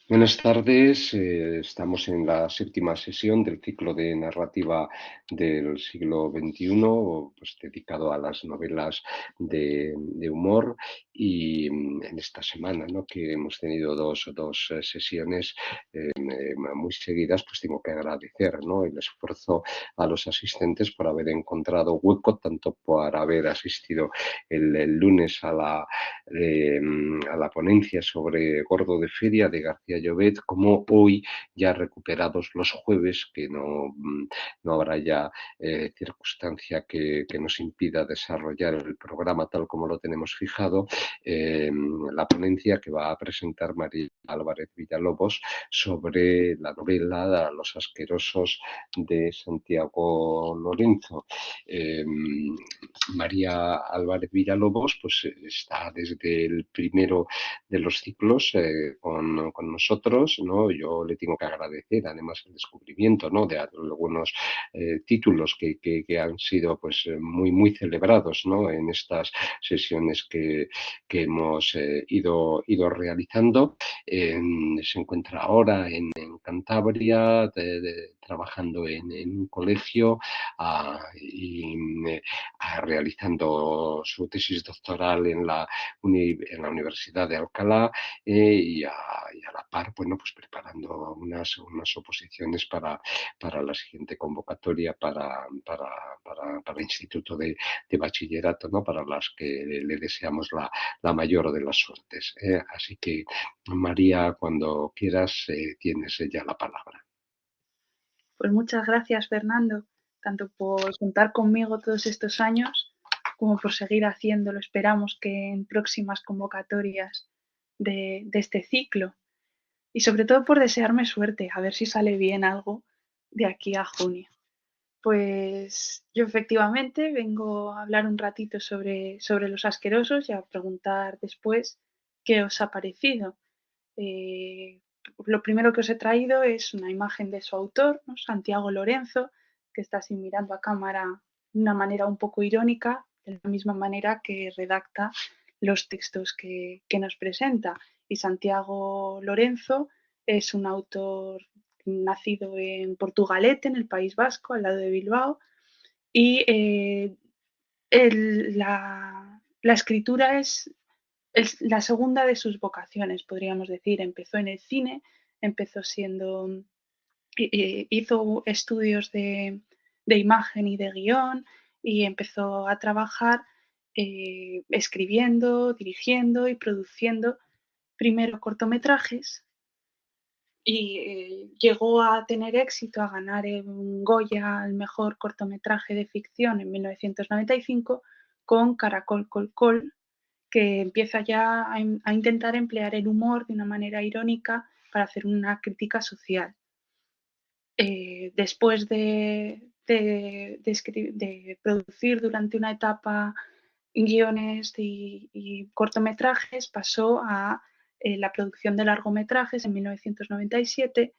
Buenas tardes, estamos en la séptima sesión del ciclo de narrativa del siglo XXI, pues dedicado a las novelas de humor y en esta semana, ¿no? Que hemos tenido dos sesiones muy seguidas, pues tengo que agradecer, ¿no? El esfuerzo a los asistentes por haber encontrado hueco, tanto por haber asistido el lunes a la ponencia sobre Gordo de Feria de García Llobet, como hoy ya recuperados los jueves, que no habrá ya circunstancia que nos impida desarrollar el programa tal como lo tenemos fijado, la ponencia que va a presentar María Álvarez Villalobos sobre la novela Los asquerosos de Santiago Lorenzo. Eh, María Álvarez Villalobos pues está desde el primero de los ciclos con nosotros, ¿no? Yo le tengo que agradecer además el descubrimiento, ¿no? De algunos títulos que han sido pues muy celebrados, ¿no? En estas sesiones que hemos ido realizando. Se encuentra ahora en Cantabria, trabajando en un colegio y realizando su tesis doctoral en la Universidad de Alcalá y a la par, bueno, pues preparando unas oposiciones para la siguiente convocatoria para el Instituto de Bachillerato, ¿no? Para las que le deseamos la mayor de las suertes. Así que, María, cuando quieras, tienes ya la palabra. Pues muchas gracias, Fernando, tanto por contar conmigo todos estos años como por seguir haciéndolo. Esperamos que en próximas convocatorias de este ciclo y sobre todo por desearme suerte, a ver si sale bien algo de aquí a junio. Pues yo efectivamente vengo a hablar un ratito sobre los asquerosos y a preguntar después qué os ha parecido. Eh, lo primero que os he traído es una imagen de su autor, ¿no? Santiago Lorenzo, que está así mirando a cámara de una manera un poco irónica, de la misma manera que redacta los textos que nos presenta. Y Santiago Lorenzo es un autor nacido en Portugalete, en el País Vasco, al lado de Bilbao, y la escritura es la segunda de sus vocaciones, podríamos decir. Empezó en el cine, empezó siendo, hizo estudios de imagen y de guión y empezó a trabajar escribiendo, dirigiendo y produciendo primero cortometrajes y llegó a tener éxito, a ganar un Goya al mejor cortometraje de ficción en 1995 con Caracol Col Col, que empieza ya a intentar emplear el humor de una manera irónica para hacer una crítica social. Después de producir durante una etapa guiones y cortometrajes, pasó a la producción de largometrajes en 1997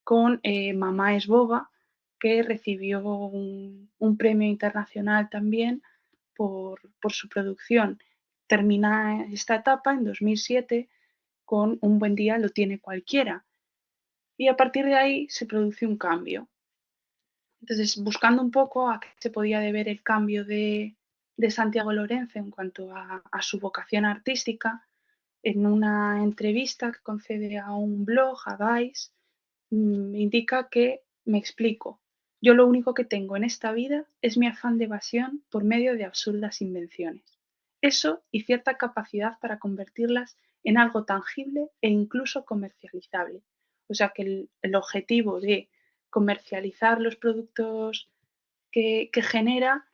con Mamá es boba, que recibió un premio internacional también por su producción. Termina esta etapa en 2007 con Un buen día lo tiene cualquiera. Y a partir de ahí se produce un cambio. Entonces, buscando un poco a qué se podía deber el cambio de Santiago Lorenzo en cuanto a su vocación artística, en una entrevista que concede a un blog, a Vice, indica que, me explico, yo lo único que tengo en esta vida es mi afán de evasión por medio de absurdas invenciones. Eso y cierta capacidad para convertirlas en algo tangible e incluso comercializable. O sea que el objetivo de comercializar los productos que genera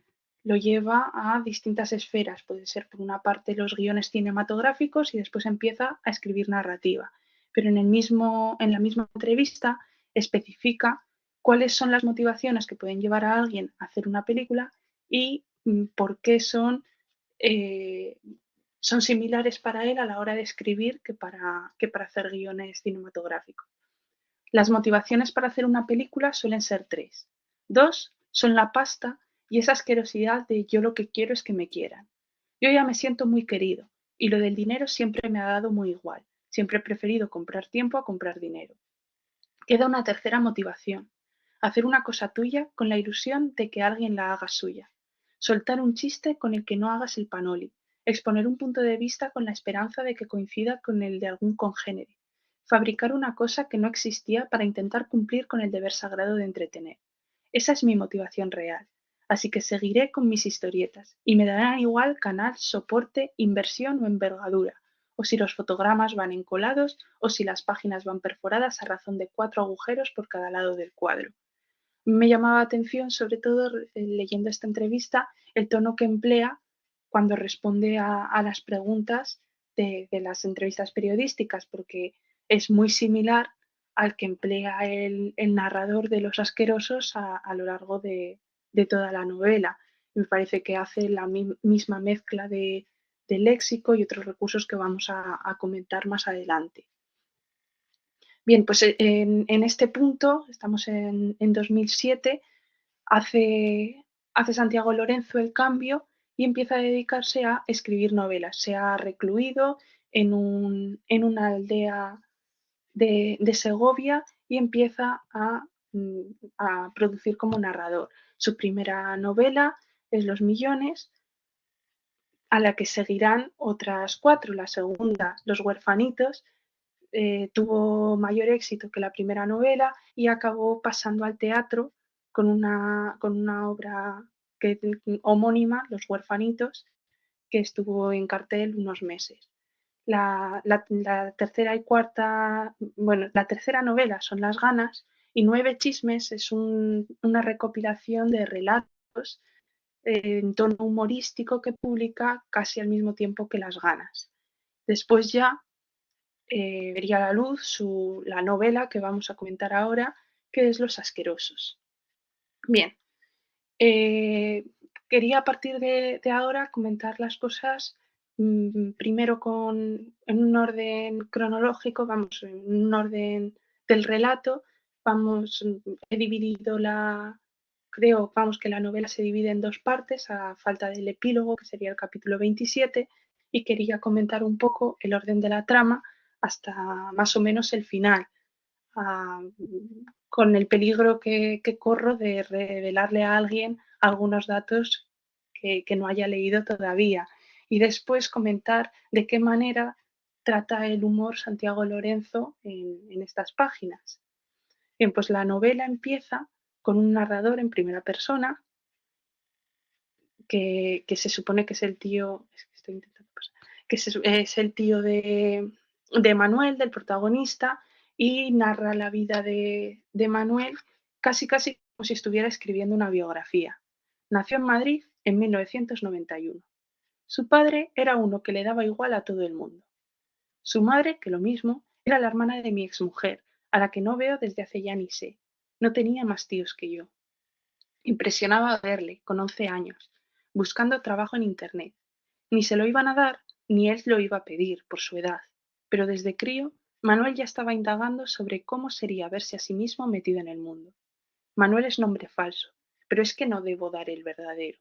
lo lleva a distintas esferas. Puede ser por una parte los guiones cinematográficos y después empieza a escribir narrativa. Pero en la misma entrevista especifica cuáles son las motivaciones que pueden llevar a alguien a hacer una película y por qué eh, son similares para él a la hora de escribir que para hacer guiones cinematográficos. Las motivaciones para hacer una película suelen ser tres. Dos son la pasta y esa asquerosidad de yo lo que quiero es que me quieran. Yo ya me siento muy querido y lo del dinero siempre me ha dado muy igual. Siempre he preferido comprar tiempo a comprar dinero. Queda una tercera motivación: hacer una cosa tuya con la ilusión de que alguien la haga suya. Soltar un chiste con el que no hagas el panoli. Exponer un punto de vista con la esperanza de que coincida con el de algún congénere. Fabricar una cosa que no existía para intentar cumplir con el deber sagrado de entretener. Esa es mi motivación real. Así que seguiré con mis historietas, y me darán igual canal, soporte, inversión o envergadura, o si los fotogramas van encolados, o si las páginas van perforadas a razón de 4 agujeros por cada lado del cuadro. Me llamaba la atención, sobre todo leyendo esta entrevista, el tono que emplea cuando responde a las preguntas de las entrevistas periodísticas, porque es muy similar al que emplea el narrador de Los Asquerosos a lo largo de toda la novela. Me parece que hace la misma mezcla de léxico y otros recursos que vamos a comentar más adelante. Bien, pues en este punto, estamos en 2007, hace Santiago Lorenzo el cambio y empieza a dedicarse a escribir novelas. Se ha recluido en una aldea de Segovia y empieza a producir como narrador. Su primera novela es Los Millones, a la que seguirán otras 4. La segunda, Los Huerfanitos, tuvo mayor éxito que la primera novela y acabó pasando al teatro con una obra homónima, Los Huerfanitos, que estuvo en cartel unos meses. La tercera y cuarta, bueno, la tercera novela son Las Ganas, y Nueve Chismes es una recopilación de relatos en tono humorístico que publica casi al mismo tiempo que Las Ganas. Después ya vería a la luz la novela que vamos a comentar ahora, que es Los Asquerosos. Bien, quería a partir de ahora comentar las cosas primero en un orden cronológico, vamos, en un orden del relato. He dividido creo, vamos, que la novela se divide en 2 partes, a falta del epílogo, que sería el capítulo 27, y quería comentar un poco el orden de la trama hasta más o menos el final, con el peligro que corro de revelarle a alguien algunos datos que no haya leído todavía. Y después comentar de qué manera trata el humor Santiago Lorenzo en estas páginas. Bien, pues la novela empieza con un narrador en primera persona que se supone que es el tío, estoy intentando pasar, es el tío de Manuel, del protagonista, y narra la vida de Manuel casi como si estuviera escribiendo una biografía. Nació en Madrid en 1991. Su padre era uno que le daba igual a todo el mundo. Su madre, que lo mismo, era la hermana de mi exmujer, a la que no veo desde hace ya ni sé. No tenía más tíos que yo. Impresionaba verle, con 11 años, buscando trabajo en Internet. Ni se lo iban a dar, ni él lo iba a pedir, por su edad. Pero desde crío, Manuel ya estaba indagando sobre cómo sería verse a sí mismo metido en el mundo. Manuel es nombre falso, pero es que no debo dar el verdadero.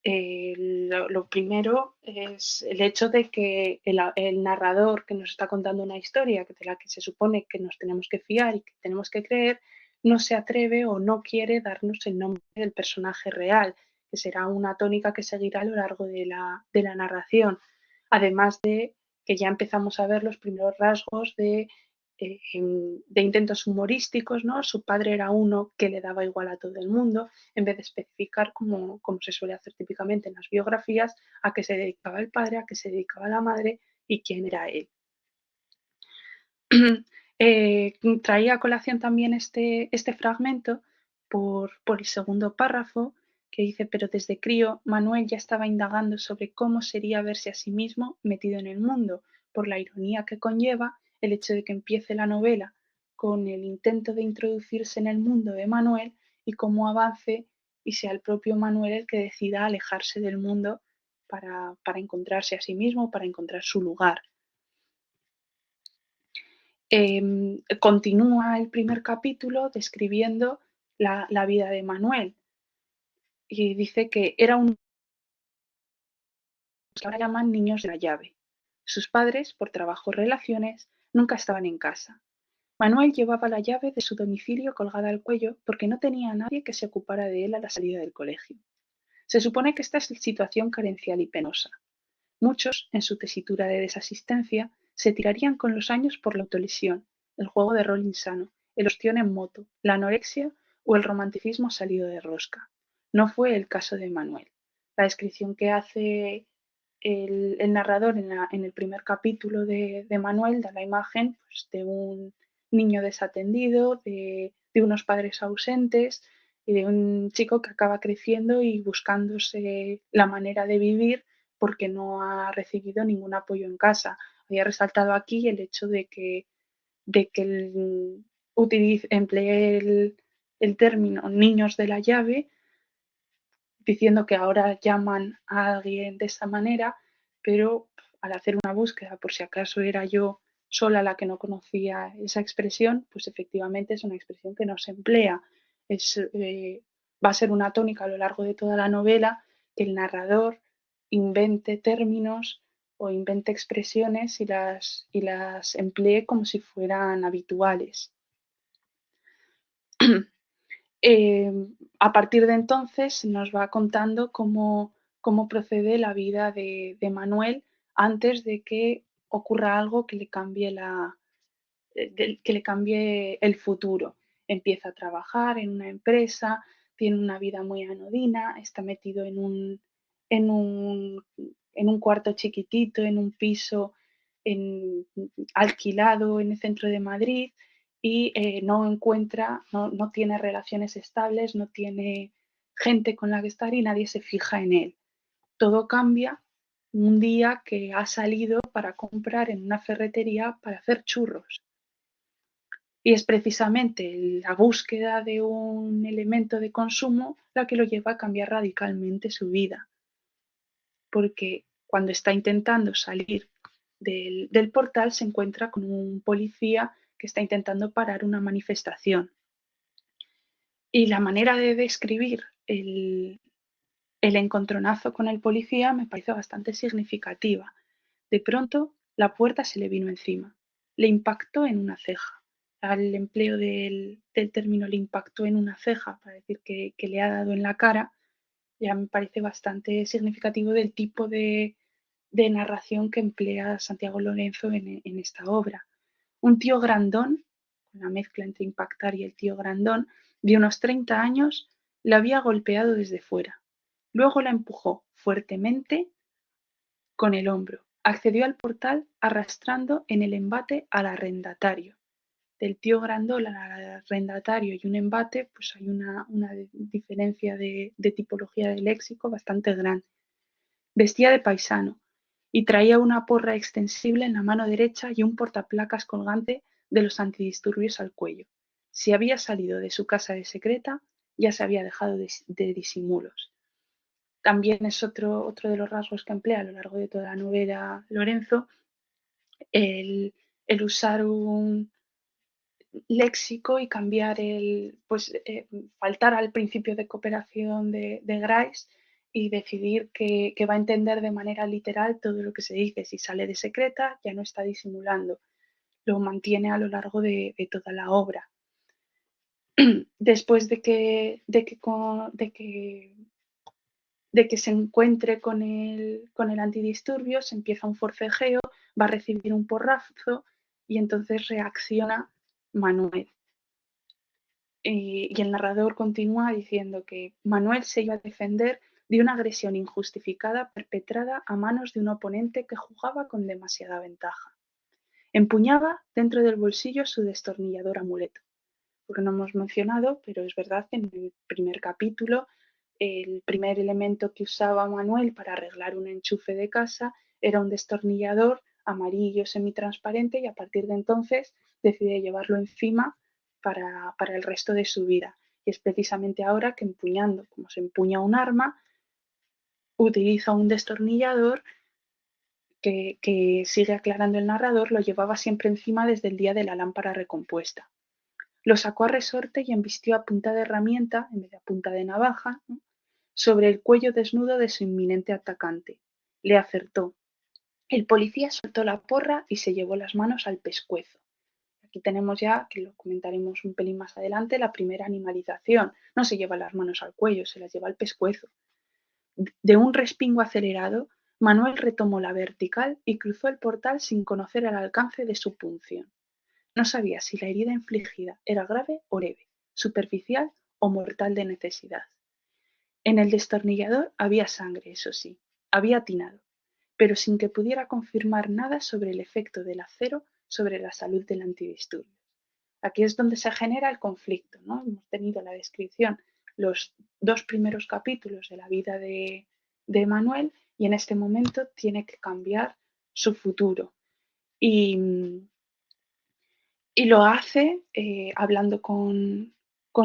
Lo primero es el hecho de que el narrador que nos está contando una historia, de la que se supone que nos tenemos que fiar y que tenemos que creer, no se atreve o no quiere darnos el nombre del personaje real, que será una tónica que seguirá a lo largo de la narración. Además de que ya empezamos a ver los primeros rasgos de intentos humorísticos, ¿no? Su padre era uno que le daba igual a todo el mundo, en vez de especificar, como se suele hacer típicamente en las biografías, a qué se dedicaba el padre, a qué se dedicaba la madre y quién era él. Traía a colación también este fragmento por el segundo párrafo, que dice: pero desde crío Manuel ya estaba indagando sobre cómo sería verse a sí mismo metido en el mundo, por la ironía que conlleva el hecho de que empiece la novela con el intento de introducirse en el mundo de Manuel y cómo avance y sea el propio Manuel el que decida alejarse del mundo para encontrarse a sí mismo, para encontrar su lugar. Continúa el primer capítulo describiendo la vida de Manuel y dice que era un que ahora llaman niños de la llave. Sus padres, por trabajo o relaciones, nunca estaban en casa. Manuel llevaba la llave de su domicilio colgada al cuello porque no tenía a nadie que se ocupara de él a la salida del colegio. Se supone que esta es situación carencial y penosa. Muchos, en su tesitura de desasistencia, se tirarían con los años por la autolesión, el juego de rol insano, el ostión en moto, la anorexia o el romanticismo salido de rosca. No fue el caso de Manuel. La descripción que hace el narrador en el primer capítulo de Manuel da la imagen, pues, de un niño desatendido, de unos padres ausentes y de un chico que acaba creciendo y buscándose la manera de vivir porque no ha recibido ningún apoyo en casa. Había resaltado aquí el hecho de que emplee el término niños de la llave, diciendo que ahora llaman a alguien de esta manera, pero al hacer una búsqueda, por si acaso era yo sola la que no conocía esa expresión, pues efectivamente es una expresión que no se emplea. Va a ser una tónica a lo largo de toda la novela que el narrador invente términos o invente expresiones y las emplee como si fueran habituales. A partir de entonces nos va contando cómo procede la vida de Manuel antes de que ocurra algo que le cambie el futuro. Empieza a trabajar en una empresa, tiene una vida muy anodina, está metido en un, en un cuarto chiquitito, en un piso alquilado en el centro de Madrid y no tiene relaciones estables, no tiene gente con la que estar y nadie se fija en él. Todo cambia un día que ha salido para comprar en una ferretería para hacer churros. Y es precisamente la búsqueda de un elemento de consumo la que lo lleva a cambiar radicalmente su vida. Porque cuando está intentando salir del portal se encuentra con un policía que está intentando parar una manifestación. Y la manera de describir el encontronazo con el policía me parece bastante significativa. De pronto, la puerta se le vino encima. Le impactó en una ceja. Al empleo del término le impactó en una ceja para decir que le ha dado en la cara, ya me parece bastante significativo del tipo de narración que emplea Santiago Lorenzo en esta obra. Un tío grandón, una mezcla entre impactar y el tío grandón, de unos 30 años, la había golpeado desde fuera. Luego la empujó fuertemente con el hombro. Accedió al portal arrastrando en el embate al arrendatario. Del tío grandón al arrendatario y un embate, pues hay una diferencia de tipología de léxico bastante grande. Vestía de paisano y traía una porra extensible en la mano derecha y un portaplacas colgante de los antidisturbios al cuello. Si había salido de su casa de secreta, ya se había dejado de disimulos. También es otro de los rasgos que emplea a lo largo de toda la novela Lorenzo, el usar un léxico y cambiar faltar al principio de cooperación de Grice y decidir que va a entender de manera literal todo lo que se dice. Si sale de secreta, ya no está disimulando, lo mantiene a lo largo de toda la obra. Después de que se encuentre con el antidisturbios, empieza un forcejeo, va a recibir un porrazo y entonces reacciona Manuel. Y el narrador continúa diciendo que Manuel se iba a defender de una agresión injustificada perpetrada a manos de un oponente que jugaba con demasiada ventaja. Empuñaba dentro del bolsillo su destornillador amuleto, porque no hemos mencionado, pero es verdad que en el primer capítulo el primer elemento que usaba Manuel para arreglar un enchufe de casa era un destornillador amarillo semitransparente y a partir de entonces decide llevarlo encima para el resto de su vida. Y es precisamente ahora que empuñando, como se empuña un arma, utiliza un destornillador que sigue aclarando el narrador, lo llevaba siempre encima desde el día de la lámpara recompuesta. Lo sacó a resorte y embistió a punta de herramienta, en vez de a punta de navaja, sobre el cuello desnudo de su inminente atacante. Le acertó. El policía soltó la porra y se llevó las manos al pescuezo. Aquí tenemos ya, que lo comentaremos un pelín más adelante, la primera animalización. No se lleva las manos al cuello, se las lleva al pescuezo. De un respingo acelerado, Manuel retomó la vertical y cruzó el portal sin conocer el alcance de su punción. No sabía si la herida infligida era grave o leve, superficial o mortal de necesidad. En el destornillador había sangre, eso sí, había atinado, pero sin que pudiera confirmar nada sobre el efecto del acero sobre la salud del antidisturbios. Aquí es donde se genera el conflicto, ¿no? Hemos tenido la descripción, los dos primeros capítulos de la vida de Manuel, y en este momento tiene que cambiar su futuro. Y, y lo hace hablando con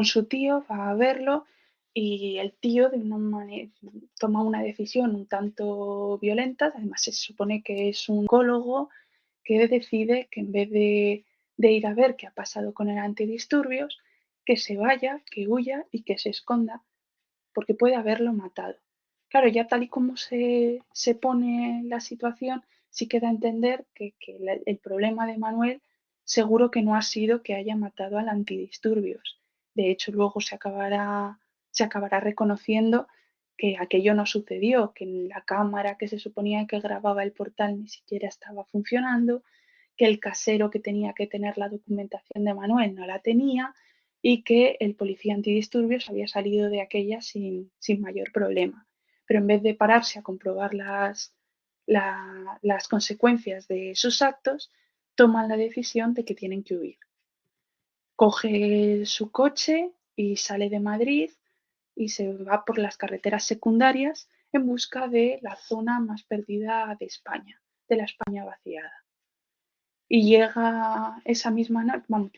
su tío, va a verlo, y el tío de una manera, toma una decisión un tanto violenta. Además se supone que es un psicólogo que decide que en vez de ir a ver qué ha pasado con el antidisturbios, que se vaya, que huya y que se esconda, porque puede haberlo matado. Claro, ya tal y como se pone la situación, sí queda a entender que el problema de Manuel seguro que no ha sido que haya matado al antidisturbios. De hecho, luego se acabará reconociendo que aquello no sucedió, que la cámara que se suponía que grababa el portal ni siquiera estaba funcionando, que el casero que tenía que tener la documentación de Manuel no la tenía, y que el policía antidisturbios había salido de aquella sin mayor problema. Pero en vez de pararse a comprobar las consecuencias de sus actos, toman la decisión de que tienen que huir. Coge su coche y sale de Madrid y se va por las carreteras secundarias en busca de la zona más perdida de España, de la España vaciada. Y llega esa misma noche, vamos,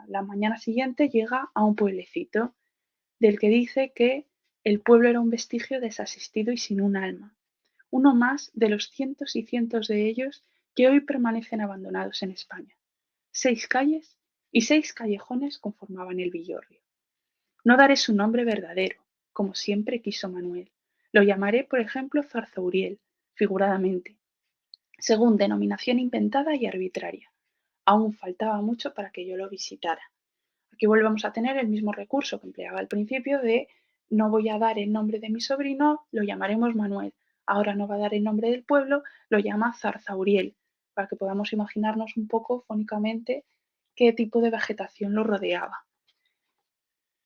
la mañana siguiente llega a un pueblecito del que dice que el pueblo era un vestigio desasistido y sin un alma, uno más de los cientos y cientos de ellos que hoy permanecen abandonados en España. 6 calles y 6 callejones conformaban el villorrio. No daré su nombre verdadero, como siempre quiso Manuel. Lo llamaré, por ejemplo, Zarzauriel, figuradamente, según denominación inventada y arbitraria. Aún faltaba mucho para que yo lo visitara. Aquí volvemos a tener el mismo recurso que empleaba al principio de: no voy a dar el nombre de mi sobrino, lo llamaremos Manuel. Ahora no va a dar el nombre del pueblo, lo llama Zarzauriel, para que podamos imaginarnos un poco fónicamente qué tipo de vegetación lo rodeaba.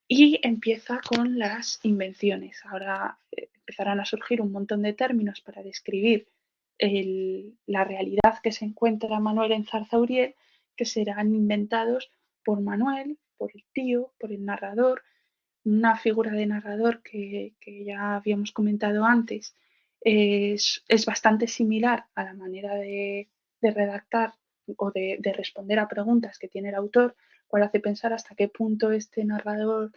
Y empieza con las invenciones. Ahora empezarán a surgir un montón de términos para describir la realidad que se encuentra Manuel en Zarzauriel, que serán inventados por Manuel, por el tío, por el narrador, una figura de narrador que ya habíamos comentado antes. Es bastante similar a la manera de redactar o de responder a preguntas que tiene el autor, cual hace pensar hasta qué punto este narrador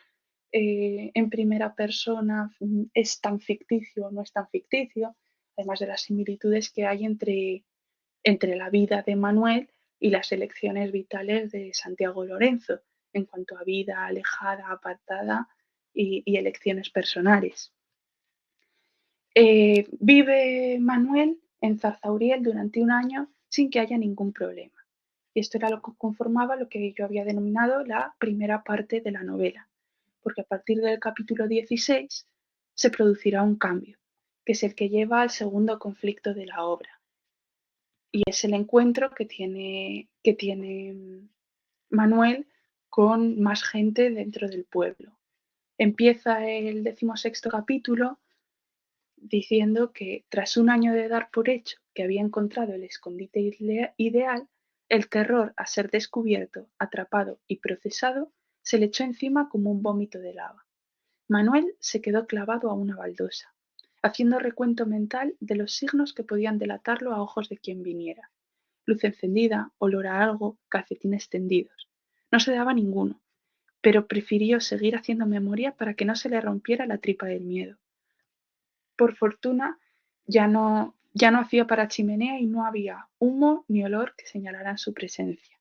en primera persona es tan ficticio o no es tan ficticio, además de las similitudes que hay entre la vida de Manuel y las elecciones vitales de Santiago Lorenzo, en cuanto a vida alejada, apartada y elecciones personales. Vive Manuel en Zarzauriel durante un año sin que haya ningún problema. Y esto era lo que conformaba lo que yo había denominado la primera parte de la novela, porque a partir del capítulo 16 se producirá un cambio, que es el que lleva al segundo conflicto de la obra. Y es el encuentro que tiene Manuel con más gente dentro del pueblo. Empieza el 16º capítulo diciendo que tras un año de dar por hecho que había encontrado el escondite ideal, el terror a ser descubierto, atrapado y procesado se le echó encima como un vómito de lava. Manuel se quedó clavado a una baldosa, haciendo recuento mental de los signos que podían delatarlo a ojos de quien viniera: luz encendida, olor a algo, calcetines tendidos. No se daba ninguno, pero prefirió seguir haciendo memoria para que no se le rompiera la tripa del miedo. Por fortuna, ya no hacía para chimenea y no había humo ni olor que señalaran su presencia.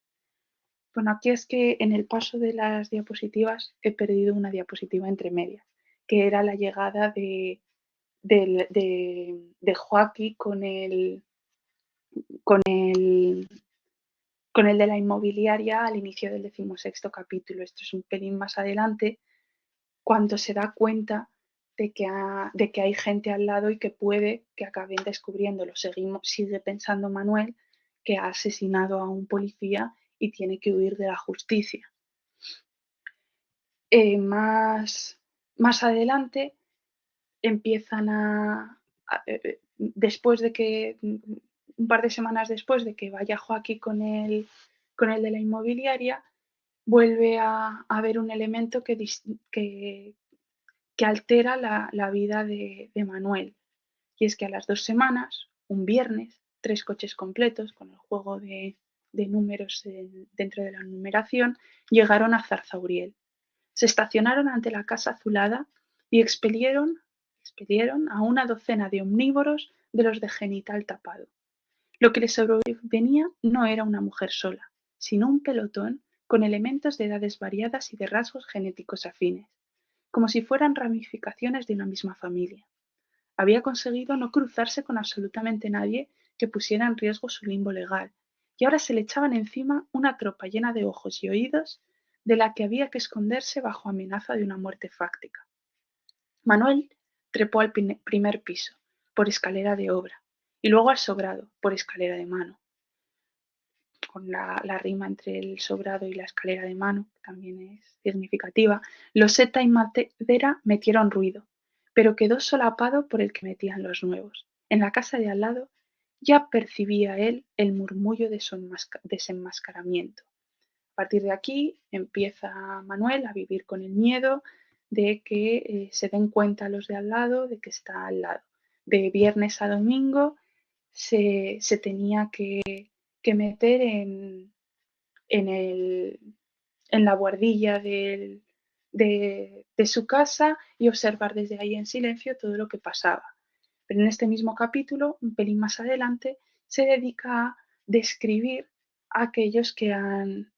Bueno, aquí es que en el paso de las diapositivas he perdido una diapositiva entre medias, que era la llegada de Joaquín con el, con el de la inmobiliaria al inicio del 16º capítulo. Esto es un pelín más adelante, cuando se da cuenta de que hay gente al lado y que puede que acaben descubriéndolo. Sigue pensando Manuel que ha asesinado a un policía y tiene que huir de la justicia. Más adelante empiezan después de que, un par de semanas después de que vaya Joaquín con el de la inmobiliaria, vuelve a haber un elemento que altera la vida de Manuel. Y es que a las 2 semanas, un viernes, 3 coches completos con el juego de números dentro de la numeración llegaron a Zarzauriel. Se estacionaron ante la casa azulada y expelieron a una docena de omnívoros de los de genital tapado. Lo que les sobrevenía no era una mujer sola, sino un pelotón con elementos de edades variadas y de rasgos genéticos afines, como si fueran ramificaciones de una misma familia. Había conseguido no cruzarse con absolutamente nadie que pusiera en riesgo su limbo legal, y ahora se le echaban encima una tropa llena de ojos y oídos de la que había que esconderse bajo amenaza de una muerte fáctica. Manuel trepó al primer piso, por escalera de obra, y luego al sobrado, por escalera de mano. Con la rima entre el sobrado y la escalera de mano, que también es significativa, loseta y madera metieron ruido, pero quedó solapado por el que metían los nuevos. En la casa de al lado ya percibía él el murmullo de desenmascaramiento. A partir de aquí empieza Manuel a vivir con el miedo de que se den cuenta los de al lado de que está al lado. De viernes a domingo se tenía que meter en, el, en la buhardilla de su casa y observar desde ahí en silencio todo lo que pasaba. Pero en este mismo capítulo, un pelín más adelante, se dedica a describir a aquellos que han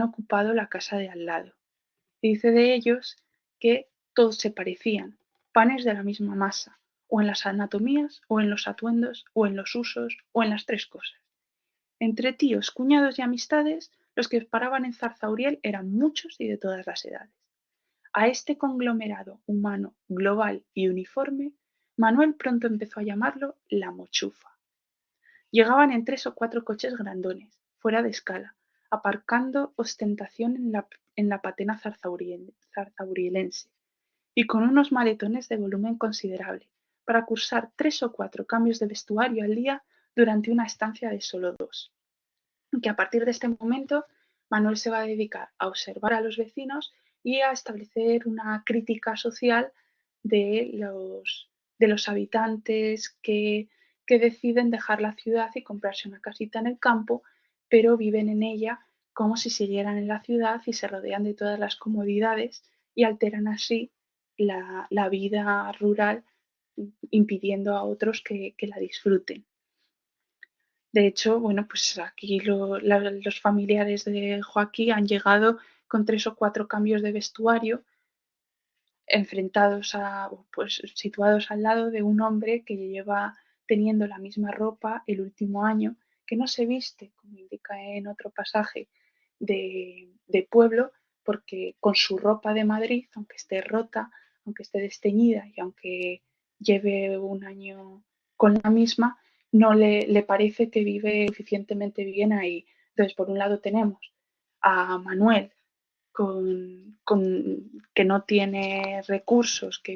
ocupado la casa de al lado. Y dice de ellos que todos se parecían, panes de la misma masa, o en las anatomías, o en los atuendos, o en los usos, o en las tres cosas. Entre tíos, cuñados y amistades, los que paraban en Zarzauriel eran muchos y de todas las edades. A este conglomerado humano, global y uniforme, Manuel pronto empezó a llamarlo la mochufa. Llegaban en 3 o 4 coches grandones, fuera de escala, aparcando ostentación en la patena zarzauriense, y con unos maletones de volumen considerable, para cursar 3 o 4 cambios de vestuario al día durante una estancia de solo 2. Que a partir de este momento Manuel se va a dedicar a observar a los vecinos y a establecer una crítica social de los habitantes que deciden dejar la ciudad y comprarse una casita en el campo, pero viven en ella como si siguieran en la ciudad y se rodean de todas las comodidades y alteran así la vida rural, impidiendo a otros que la disfruten. De hecho, bueno, pues aquí los familiares de Joaquín han llegado con 3 o 4 cambios de vestuario, enfrentados pues situados al lado de un hombre que lleva teniendo la misma ropa el último año, que no se viste, como indica en otro pasaje, de pueblo, porque con su ropa de Madrid, aunque esté rota, aunque esté desteñida y aunque lleve un año con la misma, no le parece que vive suficientemente bien ahí. Entonces, por un lado tenemos a Manuel, que no tiene recursos, que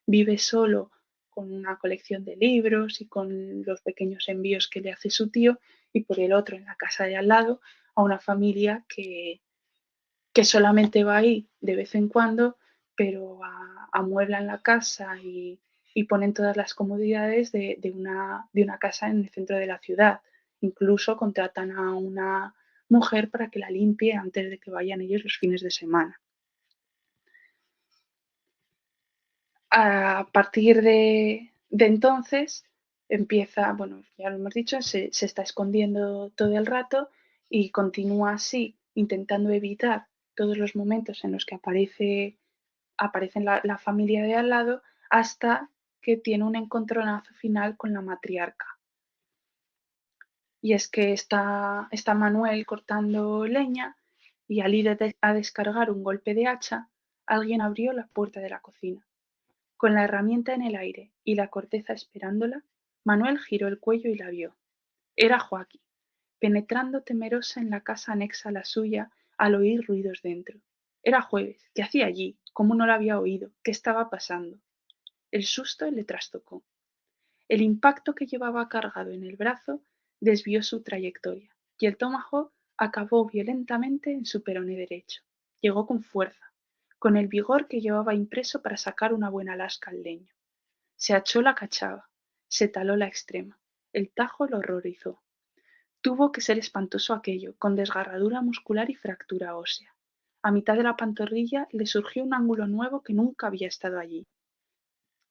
vive solo con una colección de libros y con los pequeños envíos que le hace su tío, y por el otro, en la casa de al lado, a una familia que solamente va ahí de vez en cuando, pero amueblan la casa y ponen todas las comodidades de una casa en el centro de la ciudad. Incluso contratan a una mujer para que la limpie antes de que vayan ellos los fines de semana. A partir de entonces empieza, bueno, ya lo hemos dicho, se está escondiendo todo el rato y continúa así, intentando evitar todos los momentos en los que aparece la familia de al lado, hasta que tiene un encontronazo final con la matriarca. Y es que está Manuel cortando leña y al ir a descargar un golpe de hacha, alguien abrió la puerta de la cocina. Con la herramienta en el aire y la corteza esperándola, Manuel giró el cuello y la vio. Era Joaquín, penetrando temerosa en la casa anexa a la suya al oír ruidos dentro. Era jueves. ¿Qué hacía allí? ¿Cómo no la había oído? ¿Qué estaba pasando? El susto le trastocó. El impacto que llevaba cargado en el brazo desvió su trayectoria y el tomahawk acabó violentamente en su peroné derecho. Llegó con fuerza, con el vigor que llevaba impreso para sacar una buena lasca al leño. Se achó la cachava, se taló la extrema. El tajo lo horrorizó. Tuvo que ser espantoso aquello, con desgarradura muscular y fractura ósea. A mitad de la pantorrilla le surgió un ángulo nuevo que nunca había estado allí.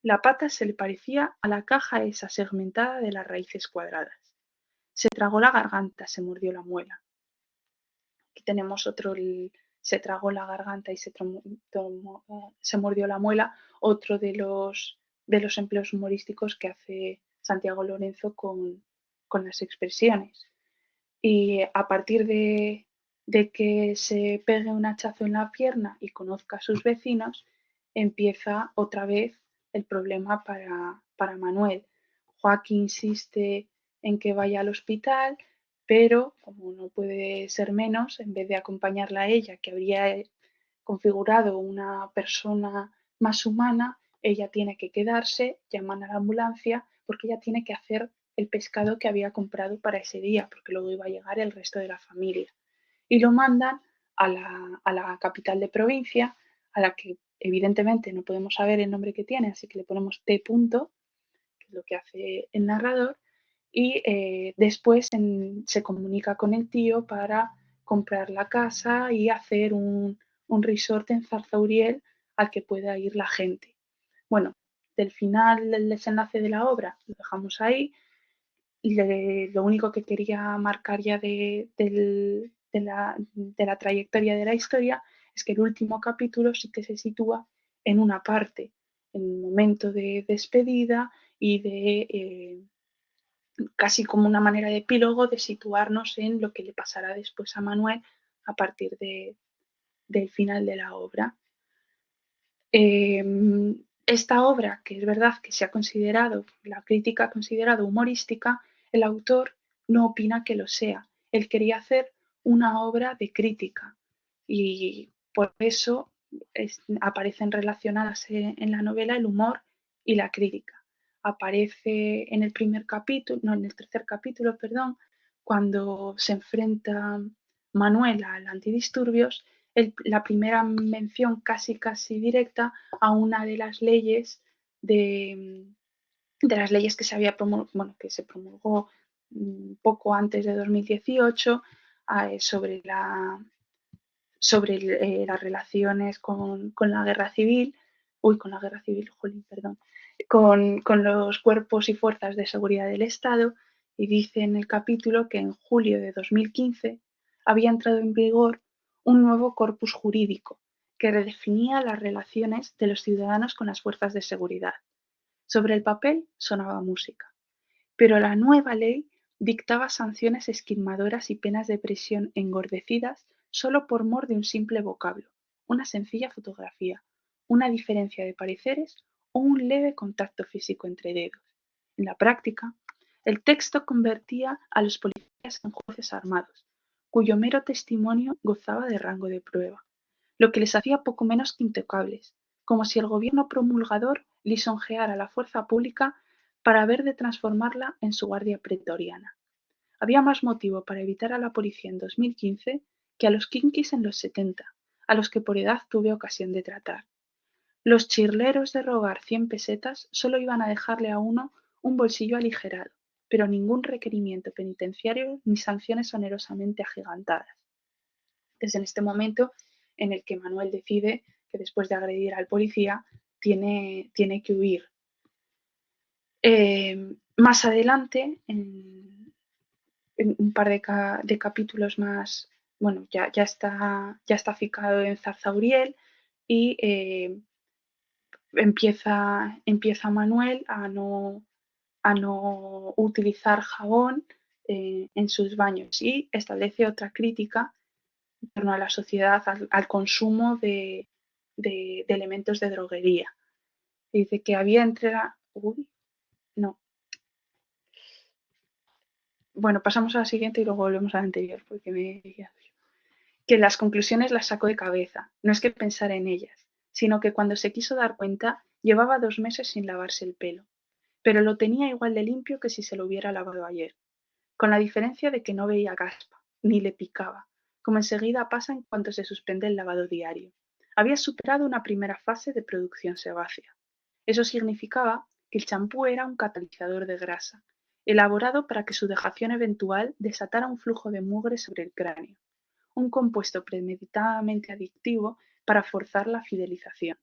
La pata se le parecía a la caja esa segmentada de las raíces cuadradas. Se tragó la garganta, se mordió la muela. Aquí tenemos otro, se tragó la garganta y se mordió la muela, otro de los empleos humorísticos que hace Santiago Lorenzo con las expresiones. Y a partir de que se pegue un hachazo en la pierna y conozca a sus vecinos, empieza otra vez el problema para Manuel. Joaquín insiste en que vaya al hospital, pero como no puede ser menos, en vez de acompañarla a ella, que habría configurado una persona más humana, ella tiene que quedarse, llaman a la ambulancia, porque ella tiene que hacer el pescado que había comprado para ese día, porque luego iba a llegar el resto de la familia. Y lo mandan a la capital de provincia, a la que evidentemente no podemos saber el nombre que tiene, así que le ponemos T. Punto, que es lo que hace el narrador, y después se comunica con el tío para comprar la casa y hacer un resort en Zarzauriel al que pueda ir la gente. Bueno, del final del desenlace de la obra lo dejamos ahí. Lo único que quería marcar ya de la trayectoria de la historia es que el último capítulo sí que se sitúa en una parte, en un momento de despedida y de casi como una manera de epílogo de situarnos en lo que le pasará después a Manuel a partir del final de la obra. Esta obra, que es verdad que se ha considerado, la crítica ha considerado humorística, el autor no opina que lo sea. Él quería hacer una obra de crítica y por eso aparecen relacionadas en la novela el humor y la crítica. Aparece en el primer capítulo, no, en el tercer capítulo, perdón, cuando se enfrenta Manuel al antidisturbios, la primera mención casi directa a una de las leyes de las leyes que se había bueno, que se promulgó poco antes de 2018 sobre las relaciones con la guerra civil, con la guerra civil, jolín, perdón, con los cuerpos y fuerzas de seguridad del Estado, y dice en el capítulo que en julio de 2015 había entrado en vigor un nuevo corpus jurídico que redefinía las relaciones de los ciudadanos con las fuerzas de seguridad. Sobre el papel sonaba música, pero la nueva ley dictaba sanciones esquilmadoras y penas de prisión engordecidas solo por mor de un simple vocablo, una sencilla fotografía, una diferencia de pareceres o un leve contacto físico entre dedos. En la práctica, el texto convertía a los policías en jueces armados, cuyo mero testimonio gozaba de rango de prueba, lo que les hacía poco menos que intocables, como si el gobierno promulgador lisonjeara a la fuerza pública para haber de transformarla en su guardia pretoriana. Había más motivo para evitar a la policía en 2015 que a los kinkis en los 70, a los que por edad tuve ocasión de tratar. Los chirleros de robar 100 pesetas solo iban a dejarle a uno un bolsillo aligerado, pero ningún requerimiento penitenciario ni sanciones onerosamente agigantadas. Es en este momento en el que Manuel decide que después de agredir al policía tiene que huir. Más adelante, en un par de capítulos más, bueno, ya está ficado en Zarzauriel y empieza Manuel a no utilizar jabón en sus baños y establece otra crítica en torno a la sociedad, al consumo de elementos de droguería. Dice que había entre la... Uy, no. Bueno, pasamos a la siguiente y luego volvemos a la anterior porque me... Que las conclusiones las sacó de cabeza. No es que pensara en ellas, sino que cuando se quiso dar cuenta llevaba 2 meses sin lavarse el pelo, pero lo tenía igual de limpio que si se lo hubiera lavado ayer, con la diferencia de que no veía caspa, ni le picaba, como enseguida pasa en cuanto se suspende el lavado diario. Había superado una primera fase de producción sebácea. Eso significaba que el champú era un catalizador de grasa, elaborado para que su dejación eventual desatara un flujo de mugre sobre el cráneo, un compuesto premeditadamente adictivo para forzar la fidelización,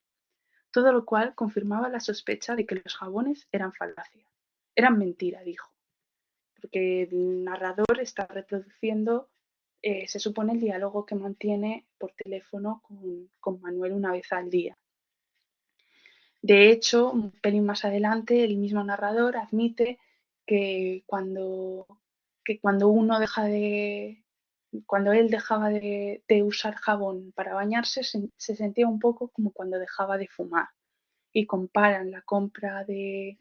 todo lo cual confirmaba la sospecha de que los jabones eran falacia. Eran mentira, dijo, porque el narrador está reproduciendo, se supone, el diálogo que mantiene por teléfono con Manuel una vez al día. De hecho, un pelín más adelante, el mismo narrador admite que cuando uno deja de, cuando él dejaba de usar jabón para bañarse, se sentía un poco como cuando dejaba de fumar. Y comparan la compra de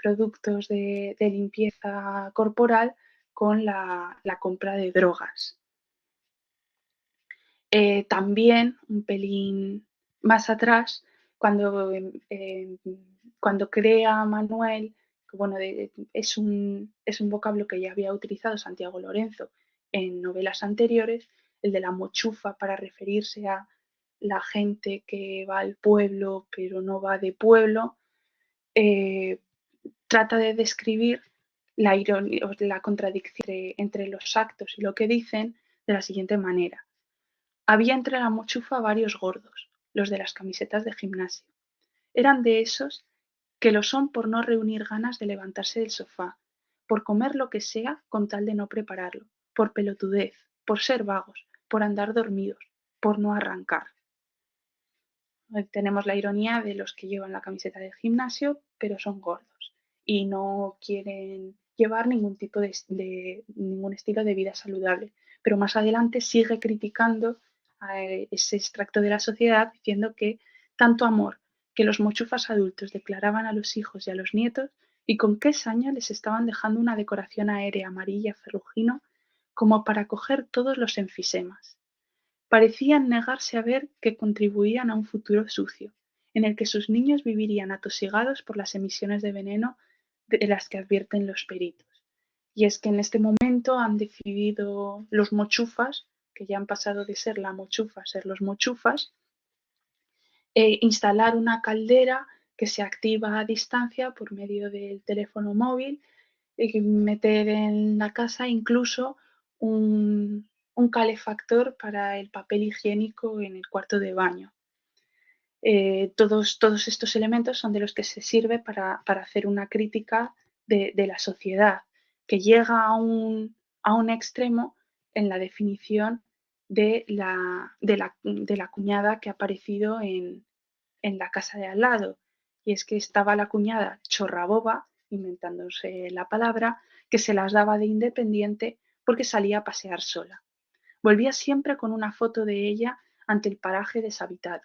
productos de limpieza corporal con la compra de drogas. También, un pelín más atrás, cuando, cuando crea Manuel, que bueno, es un vocablo que ya había utilizado Santiago Lorenzo en novelas anteriores, el de la mochufa para referirse a la gente que va al pueblo pero no va de pueblo, trata de describir la ironía, la contradicción entre los actos y lo que dicen de la siguiente manera. Había entre la mochufa varios gordos, los de las camisetas de gimnasio. Eran de esos que lo son por no reunir ganas de levantarse del sofá, por comer lo que sea con tal de no prepararlo, por pelotudez, por ser vagos, por andar dormidos, por no arrancar. Tenemos la ironía de los que llevan la camiseta de gimnasio, pero son gordos y no quieren llevar ningún tipo de ningún estilo de vida saludable. Pero más adelante sigue criticando a ese extracto de la sociedad diciendo que tanto amor que los mochufas adultos declaraban a los hijos y a los nietos y con qué saña les estaban dejando una decoración aérea amarilla ferrugino como para coger todos los enfisemas. Parecían negarse a ver que contribuían a un futuro sucio, en el que sus niños vivirían atosigados por las emisiones de veneno de las que advierten los peritos. Y es que en este momento han decidido los mochufas, que ya han pasado de ser la mochufa a ser los mochufas, instalar una caldera que se activa a distancia por medio del teléfono móvil y meter en la casa incluso un calefactor para el papel higiénico en el cuarto de baño. Todos estos elementos son de los que se sirve para hacer una crítica de la sociedad, que llega a un extremo en la definición de la cuñada que ha aparecido en la casa de al lado. Y es que estaba la cuñada chorraboba, inventándose la palabra, que se las daba de independiente porque salía a pasear sola. Volvía siempre con una foto de ella ante el paraje deshabitado,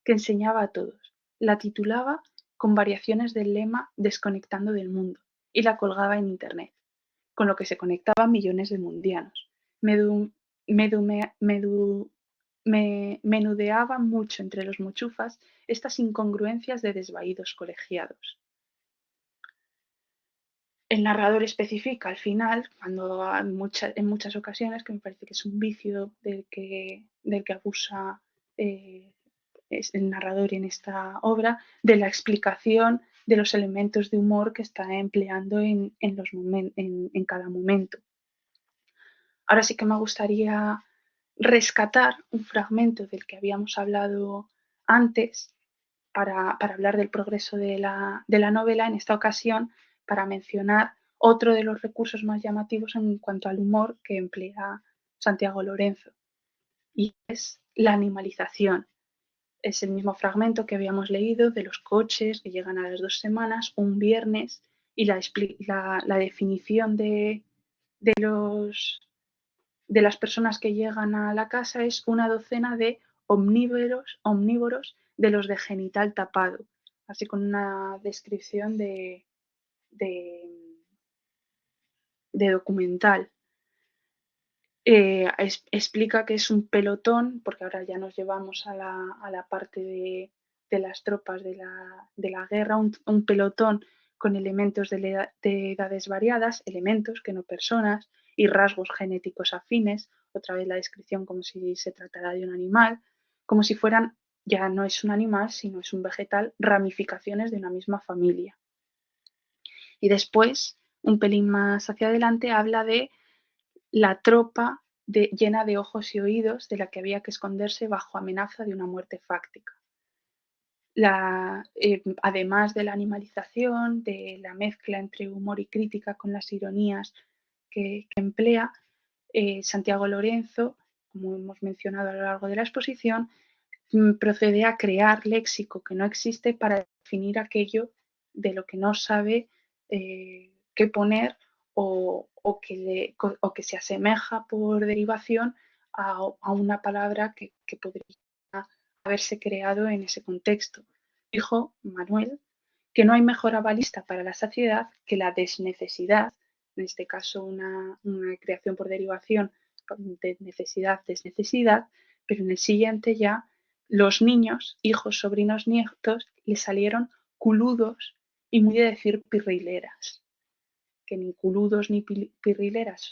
que enseñaba a todos. La titulaba con variaciones del lema Desconectando del mundo y la colgaba en internet, con lo que se conectaban millones de mundianos. Menudeaban mucho entre los mochufas estas incongruencias de desvaídos colegiados. El narrador especifica al final, cuando en muchas ocasiones, que me parece que es un vicio del que abusa el narrador en esta obra, de la explicación de los elementos de humor que está empleando en cada momento. Ahora sí que me gustaría rescatar un fragmento del que habíamos hablado antes para hablar del progreso de la novela, en esta ocasión para mencionar otro de los recursos más llamativos en cuanto al humor que emplea Santiago Lorenzo, y es la animalización. Es el mismo fragmento que habíamos leído de los coches que llegan a las 2 semanas, un viernes, y la definición de las personas que llegan a la casa es una docena de omnívoros de los de genital tapado, así con una descripción de, de documental. Explica que es un pelotón, porque ahora ya nos llevamos a la parte de las tropas de la guerra, un pelotón con elementos de edades variadas, elementos que no personas, y rasgos genéticos afines, otra vez la descripción como si se tratara de un animal, como si fueran, ya no es un animal, sino es un vegetal, ramificaciones de una misma familia. Y después, un pelín más hacia adelante, habla de la tropa llena de ojos y oídos de la que había que esconderse bajo amenaza de una muerte fáctica. Además de la animalización, de la mezcla entre humor y crítica con las ironías que emplea, Santiago Lorenzo, como hemos mencionado a lo largo de la exposición, procede a crear léxico que no existe para definir aquello de lo que no sabe qué poner o que se asemeja por derivación a una palabra que podría haberse creado en ese contexto. Dijo Manuel que no hay mejor avalista para la saciedad que la desnecesidad, en este caso una creación por derivación de necesidad, desnecesidad, pero en el siguiente ya los niños, hijos, sobrinos, nietos, le salieron culudos y muy de decir pirrileras, que ni culudos ni pirrileras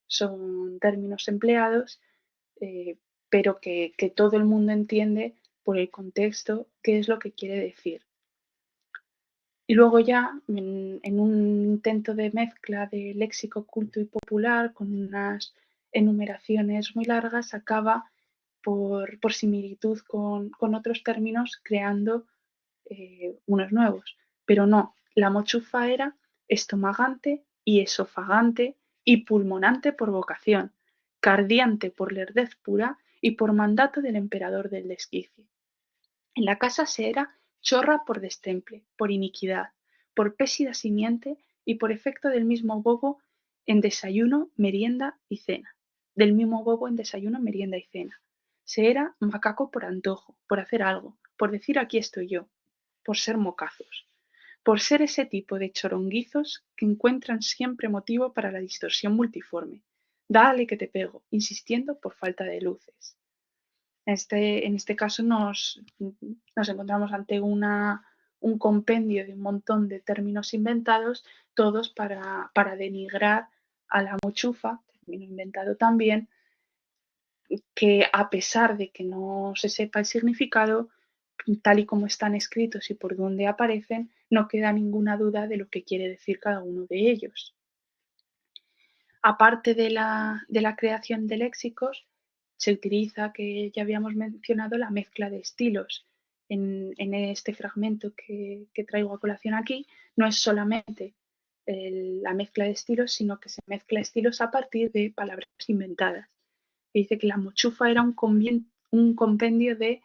son términos empleados, pero que todo el mundo entiende por el contexto qué es lo que quiere decir. Y luego ya, en un intento de mezcla de léxico culto y popular, con unas enumeraciones muy largas, acaba por similitud con otros términos creando unos nuevos. Pero no, la mochufa era estomagante y esofagante y pulmonante por vocación, cardiante por lerdez pura y por mandato del emperador del desquicio. En la casa se era chorra por destemple, por iniquidad, por pésida simiente y por efecto del mismo bobo en desayuno, merienda y cena. Del mismo bobo en desayuno, merienda y cena. Se era macaco por antojo, por hacer algo, por decir aquí estoy yo, por ser mocazos, por ser ese tipo de choronguizos que encuentran siempre motivo para la distorsión multiforme. Dale que te pego, insistiendo por falta de luces. En este caso nos encontramos ante un compendio de un montón de términos inventados, todos para denigrar a la mochufa, término inventado también, que a pesar de que no se sepa el significado, tal y como están escritos y por dónde aparecen, no queda ninguna duda de lo que quiere decir cada uno de ellos. Aparte de la creación de léxicos, se utiliza, que ya habíamos mencionado, la mezcla de estilos. En este fragmento que traigo a colación aquí, no es solamente la mezcla de estilos, sino que se mezcla estilos a partir de palabras inventadas. Dice que la mochufa era un compendio de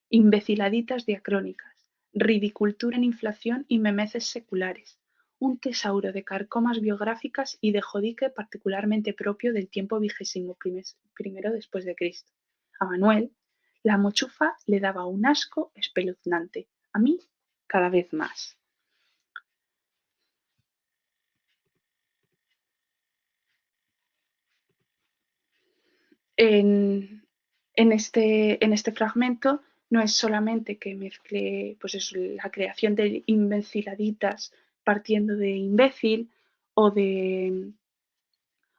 imbeciladitas diacrónicas, ridicultura en inflación y memeces seculares, un tesauro de carcomas biográficas y de jodique particularmente propio del tiempo XXI después de Cristo. A Manuel, la mochufa le daba un asco espeluznante, a mí cada vez más. En este fragmento no es solamente que mezcle pues eso, la creación de imbeciladitas partiendo de imbécil o,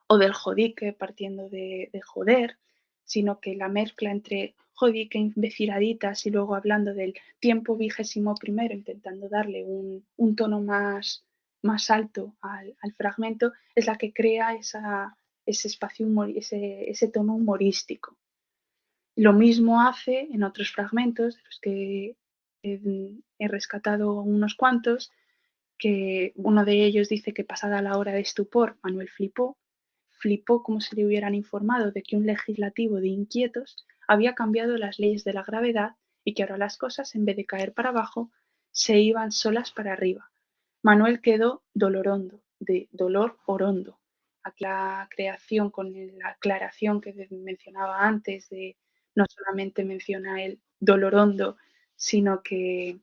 o del jodique partiendo de joder, sino que la mezcla entre jodique e imbeciladitas y luego hablando del tiempo XXI, intentando darle un tono más alto al fragmento, es la que crea ese espacio, ese tono humorístico. Lo mismo hace en otros fragmentos, de los que he rescatado unos cuantos, que uno de ellos dice que pasada la hora de estupor, Manuel flipó como si le hubieran informado de que un legislativo de inquietos había cambiado las leyes de la gravedad y que ahora las cosas, en vez de caer para abajo, se iban solas para arriba. Manuel quedó dolorondo, de dolor orondo, Aquí la creación con la aclaración que mencionaba antes, de no solamente menciona el dolor hondo, sino que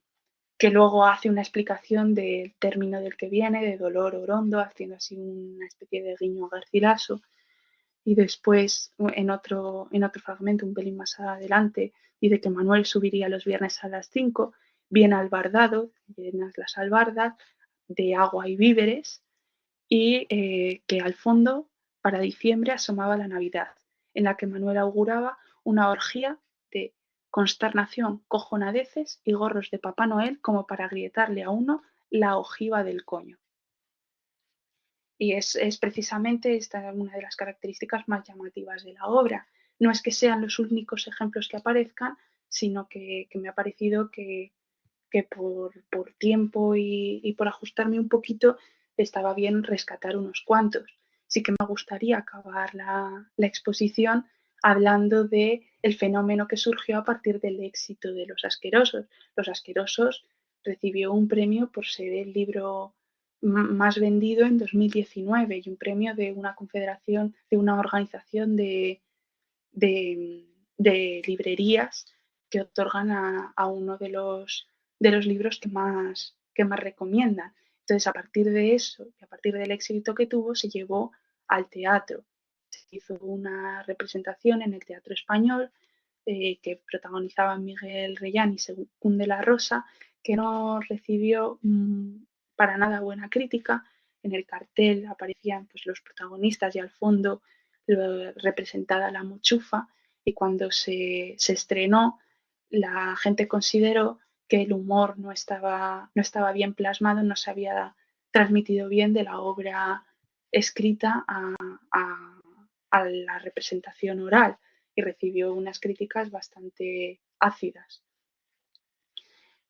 luego hace una explicación del término del que viene, de dolor orondo, haciendo así una especie de guiño a Garcilaso. Y después, en otro fragmento, un pelín más adelante, dice que Manuel subiría los viernes a las 5, bien albardado, llenas las albardas, de agua y víveres, y que al fondo, para diciembre, asomaba la Navidad, en la que Manuel auguraba una orgía de consternación, cojonadeces y gorros de Papá Noel como para agrietarle a uno la ojiva del coño. Y es precisamente esta una de las características más llamativas de la obra. No es que sean los únicos ejemplos que aparezcan, sino que me ha parecido que por tiempo y por ajustarme un poquito estaba bien rescatar unos cuantos. Sí que me gustaría acabar la exposición hablando de el fenómeno que surgió a partir del éxito de Los Asquerosos. Los Asquerosos recibió un premio por ser el libro más vendido en 2019 y un premio de una confederación, de una organización de, de librerías que otorgan a uno de los libros que más recomiendan. Entonces, a partir de eso y a partir del éxito que tuvo, se llevó al teatro. Se hizo una representación en el Teatro Español que protagonizaban Miguel Reyán y Según de la Rosa, que no recibió para nada buena crítica. En el cartel aparecían pues, los protagonistas y al fondo representada la mochufa, y cuando se estrenó la gente consideró que el humor no estaba bien plasmado, no se había transmitido bien de la obra escrita a la representación oral, y recibió unas críticas bastante ácidas.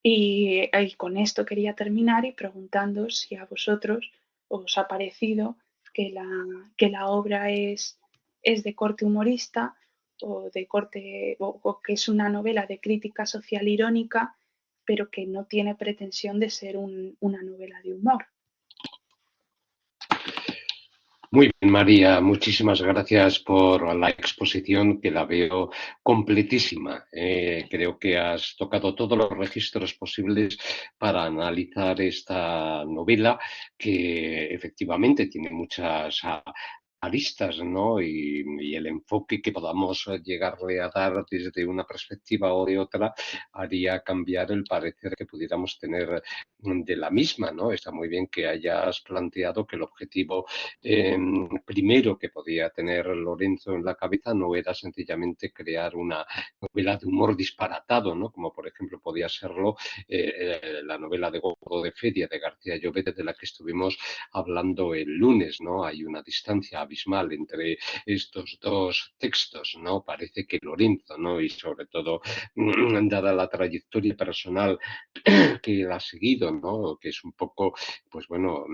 Y con esto quería terminar y preguntando si a vosotros os ha parecido que la obra es de corte humorista o de corte o que es una novela de crítica social irónica, pero que no tiene pretensión de ser una novela de humor. Muy bien, María, muchísimas gracias por la exposición, que la veo completísima. Creo que has tocado todos los registros posibles para analizar esta novela, que efectivamente tiene muchas aristas, ¿no? Y el enfoque que podamos llegarle a dar desde una perspectiva o de otra haría cambiar el parecer que pudiéramos tener de la misma, ¿no? Está muy bien que hayas planteado que el objetivo primero que podía tener Lorenzo en la cabeza no era sencillamente crear una novela de humor disparatado, ¿no? Como por ejemplo podía serlo la novela de Godo de Feria de García Llobet, de la que estuvimos hablando el lunes, ¿no? Hay una distancia abismal entre estos dos textos, ¿no? Parece que Lorenzo, ¿no? Y sobre todo, dada la trayectoria personal que él ha seguido, ¿no? Que es un poco, pues bueno,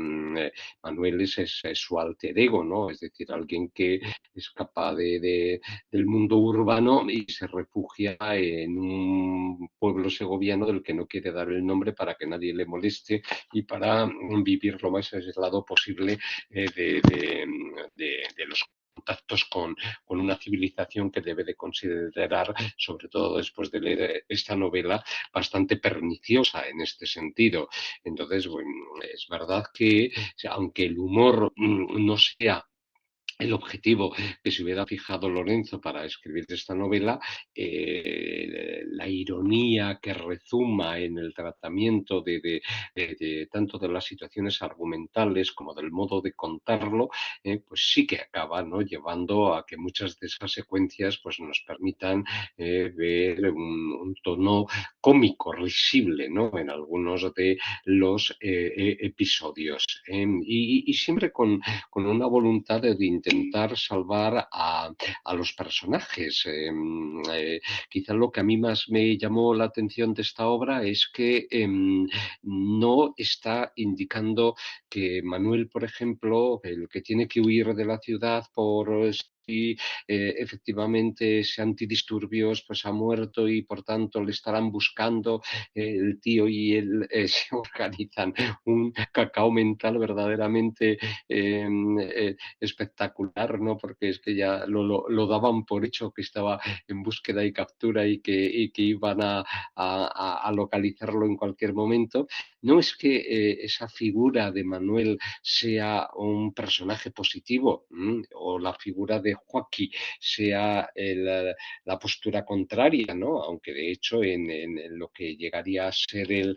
Manuel es su alter ego, ¿no? Es decir, alguien que escapa del mundo urbano y se refugia en un pueblo segoviano del que no quiere dar el nombre para que nadie le moleste y para vivir lo más aislado posible de los contactos con una civilización que debe de considerar, sobre todo después de leer esta novela, bastante perniciosa en este sentido. Entonces, bueno, es verdad que aunque el humor no sea el objetivo que se hubiera fijado Lorenzo para escribir esta novela, la ironía que rezuma en el tratamiento tanto de las situaciones argumentales como del modo de contarlo, pues sí que acaba, ¿no?, llevando a que muchas de esas secuencias pues, nos permitan ver un tono cómico, risible, ¿no?, en algunos de los episodios. Y siempre con una voluntad de intentar salvar a los personajes. Quizá lo que a mí más me llamó la atención de esta obra es que no está indicando que Manuel, por ejemplo, el que tiene que huir de la ciudad por si efectivamente ese antidisturbios pues ha muerto y por tanto le estarán buscando. El tío y él se organizan un cacao mental verdaderamente espectacular, ¿no? Porque es que ya lo daban por hecho que estaba en búsqueda y captura y que iban a localizarlo en cualquier momento. No es que esa figura de Manuel sea un personaje positivo, o la figura de Joaquín sea la postura contraria, ¿no? Aunque de hecho en lo que llegaría a ser el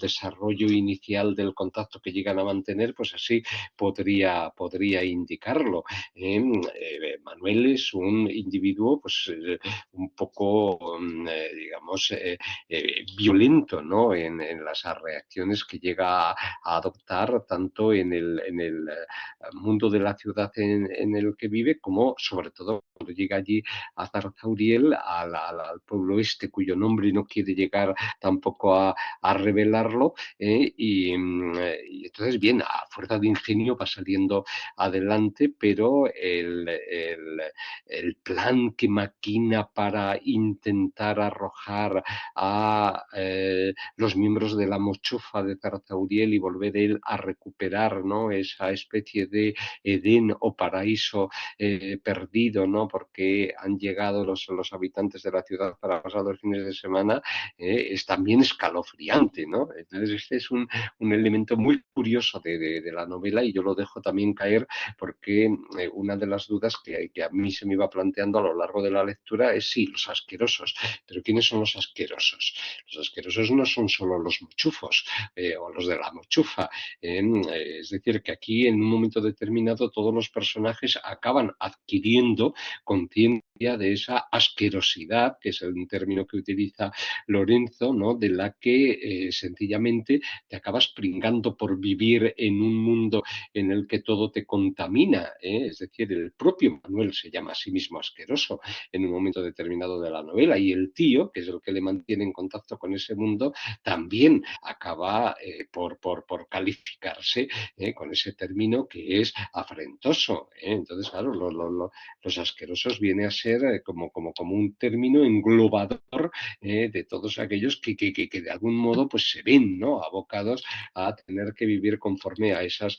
desarrollo inicial del contacto que llegan a mantener, pues así podría indicarlo. Manuel es un individuo pues un poco, digamos, violento, ¿no? En las reacciones que llega a adoptar tanto en el mundo de la ciudad en el que vive, como sobre todo cuando llega allí a Zarzauriel, al pueblo este, cuyo nombre no quiere llegar tampoco a revelarlo, y entonces, bien, a fuerza de ingenio va saliendo adelante, pero el plan que maquina para intentar arrojar a los miembros de la mochufa de Zarzauriel y volver él a recuperar, ¿no? Esa especie de Edén o paraíso perdido, ¿no? Porque han llegado los habitantes de la ciudad para pasar los fines de semana, es también escalofriante, ¿no? Entonces este es un elemento muy curioso de la novela, y yo lo dejo también caer porque una de las dudas que a mí se me iba planteando a lo largo de la lectura es sí, los asquerosos, pero ¿quiénes son los asquerosos? Los asquerosos no son solo los mochufos o los de la mochufa. Es decir, que aquí en un momento determinado todos los personajes acaban adquiriendo conciencia de esa asquerosidad, que es el término que utiliza Lorenzo, ¿no? De la que sencillamente te acabas pringando por vivir en un mundo en el que todo te contamina, ¿eh? Es decir, el propio Manuel se llama a sí mismo asqueroso en un momento determinado de la novela, y el tío, que es el que le mantiene en contacto con ese mundo, también acaba por calificarse con ese término que es afrentoso. Entonces, claro, los asquerosos viene a ser como un término englobador de todos aquellos que de algún modo pues se ven, ¿no? Abocados a tener que vivir conforme a esas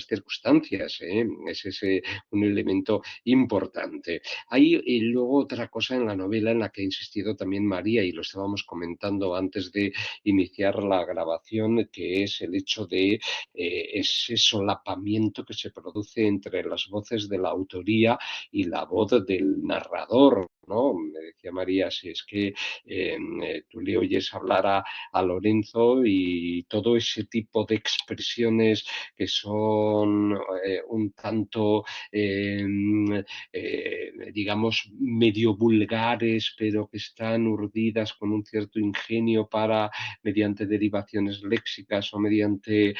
circunstancias. Es ese un elemento importante. Hay luego otra cosa en la novela en la que ha insistido también María, y lo estábamos comentando antes de iniciar la grabación, que es el hecho de ese solapamiento que se produce entre las voces de la autoría y la voz del narrador, ¿no? Me decía María, si es que tú le oyes hablar a Lorenzo y todo ese tipo de expresiones que son un tanto, digamos, medio vulgares, pero que están urdidas con un cierto ingenio para, mediante derivaciones léxicas o mediante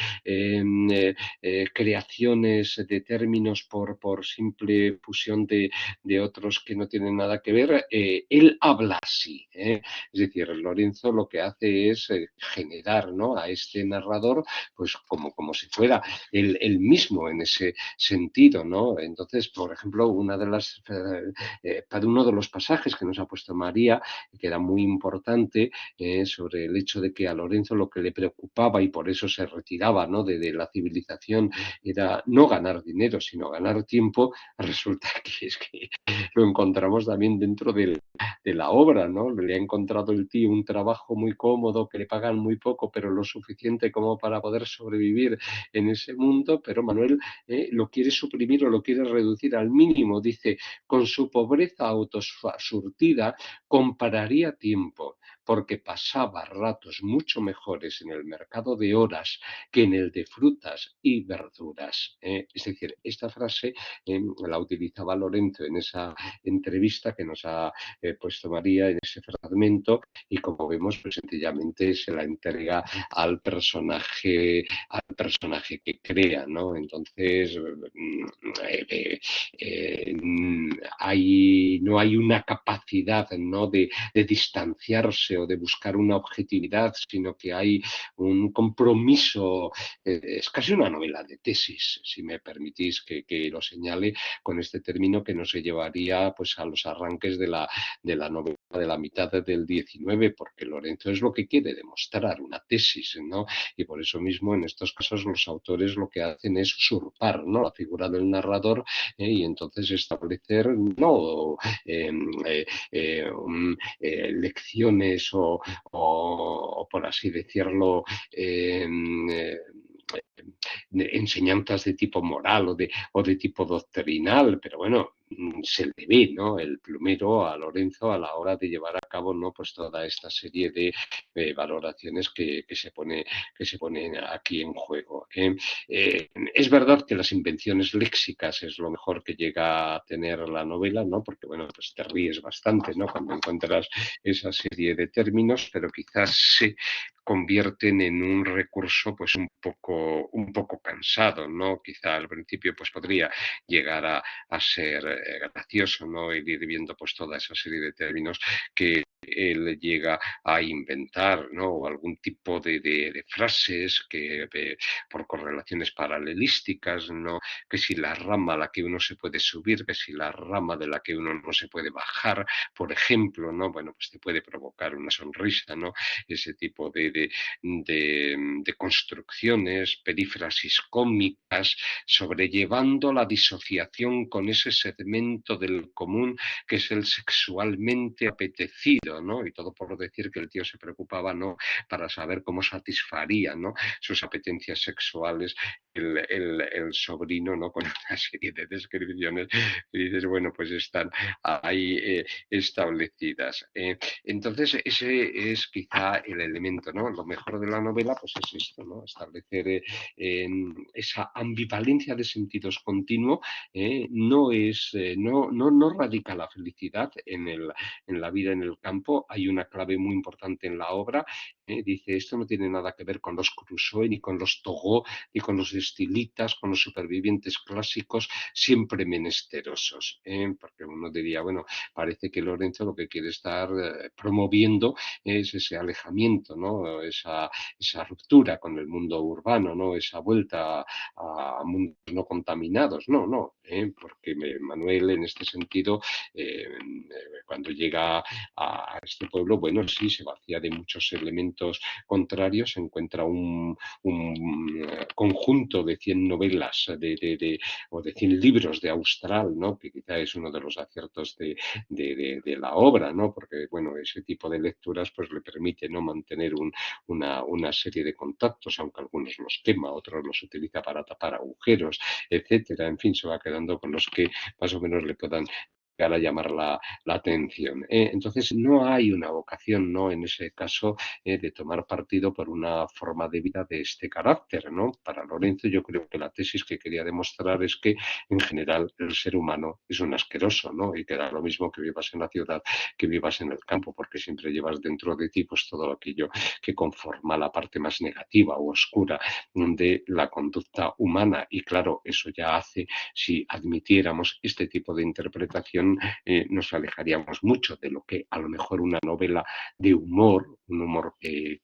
creaciones de términos por simple fusión de otros que no tienen nada que ver, él habla así. Es decir, Lorenzo lo que hace es generar, ¿no? A este narrador pues como si fuera él mismo en ese sentido, ¿no? Entonces, por ejemplo, para uno de los pasajes que nos ha puesto María, que era muy importante, sobre el hecho de que a Lorenzo lo que le preocupaba y por eso se retiraba, ¿no? de la civilización, era no ganar dinero, sino ganar tiempo. Resulta que es que lo encontramos también dentro de la obra, ¿no? Le ha encontrado el tío un trabajo muy cómodo, que le pagan muy poco, pero lo suficiente como para poder sobrevivir en ese mundo, pero Manuel lo quiere suprimir o lo quiere reducir al mínimo. Dice, con su pobreza autosurtida compraría tiempo, porque pasaba ratos mucho mejores en el mercado de horas que en el de frutas y verduras. Es decir, esta frase la utilizaba Lorenzo en esa entrevista que nos ha puesto María en ese fragmento, y como vemos, pues sencillamente se la entrega al personaje que crea, ¿no? Entonces, no hay una capacidad, ¿no? de distanciarse o de buscar una objetividad, sino que hay un compromiso, es casi una novela de tesis, si me permitís que lo señale con este término que nos llevaría pues, a los arranques de la novela de la mitad del 19, porque Lorenzo es lo que quiere demostrar, una tesis, ¿no? Y por eso mismo en estos casos los autores lo que hacen es usurpar, ¿no?, la figura del narrador, y entonces establecer no lecciones o, por así decirlo, enseñanzas de tipo moral o de tipo doctrinal, pero bueno, se le ve, ¿no?, el plumero a Lorenzo a la hora de llevar a cabo, ¿no?, pues toda esta serie de valoraciones que se ponen aquí en juego. Es verdad que las invenciones léxicas es lo mejor que llega a tener la novela, ¿no?, porque bueno, pues te ríes bastante, ¿no?, cuando encuentras esa serie de términos, pero quizás se convierten en un recurso pues un poco cansado, ¿no? Quizá al principio pues podría llegar a ser gracioso, ¿no?, el ir viendo pues toda esa serie de términos que él llega a inventar, ¿no?, o algún tipo de frases que por correlaciones paralelísticas, ¿no?, que si la rama a la que uno se puede subir, que si la rama de la que uno no se puede bajar, por ejemplo, ¿no?, bueno, pues te puede provocar una sonrisa, ¿no?, ese tipo de construcciones, perífrasis cómicas, sobrellevando la disociación con ese segmento del común que es el sexualmente apetecido, ¿no? Y todo por decir que el tío se preocupaba, ¿no?, para saber cómo satisfaría, ¿no?, sus apetencias sexuales el sobrino, ¿no?, con una serie de descripciones y dices, bueno, pues están ahí establecidas. Entonces, ese es quizá el elemento, ¿no? Lo mejor de la novela, pues es esto, ¿no?, establecer esa ambivalencia de sentidos continuo. No radica la felicidad en la vida en el campo. Hay una clave muy importante en la obra. Dice, esto no tiene nada que ver con los Crusoe, ni con los Togó, ni con los Estilitas, con los supervivientes clásicos, siempre menesterosos. Porque uno diría, bueno, parece que Lorenzo lo que quiere estar promoviendo es ese alejamiento, ¿no?, esa ruptura con el mundo urbano, ¿no?, esa vuelta a mundos no contaminados. No, no, porque Manuel en este sentido, cuando llega a este pueblo, bueno, sí, se vacía de muchos elementos contrarios, encuentra un conjunto de 100 novelas o de 100 libros de Austral, ¿no?, que quizá es uno de los aciertos de la obra, ¿no?, porque bueno, ese tipo de lecturas pues le permite, ¿no?, mantener una serie de contactos, aunque algunos los quema, otros los utiliza para tapar agujeros, etcétera. En fin, se va quedando con los que más o menos le puedan llegar a llamar la atención. Entonces, no hay una vocación, ¿no?, en ese caso, de tomar partido por una forma de vida de este carácter, ¿no? Para Lorenzo, yo creo que la tesis que quería demostrar es que, en general, el ser humano es un asqueroso, ¿no? Y que da lo mismo que vivas en la ciudad que vivas en el campo, porque siempre llevas dentro de ti pues todo aquello que conforma la parte más negativa o oscura de la conducta humana. Y claro, eso ya hace, si admitiéramos este tipo de interpretación, nos alejaríamos mucho de lo que a lo mejor una novela de humor, un humor que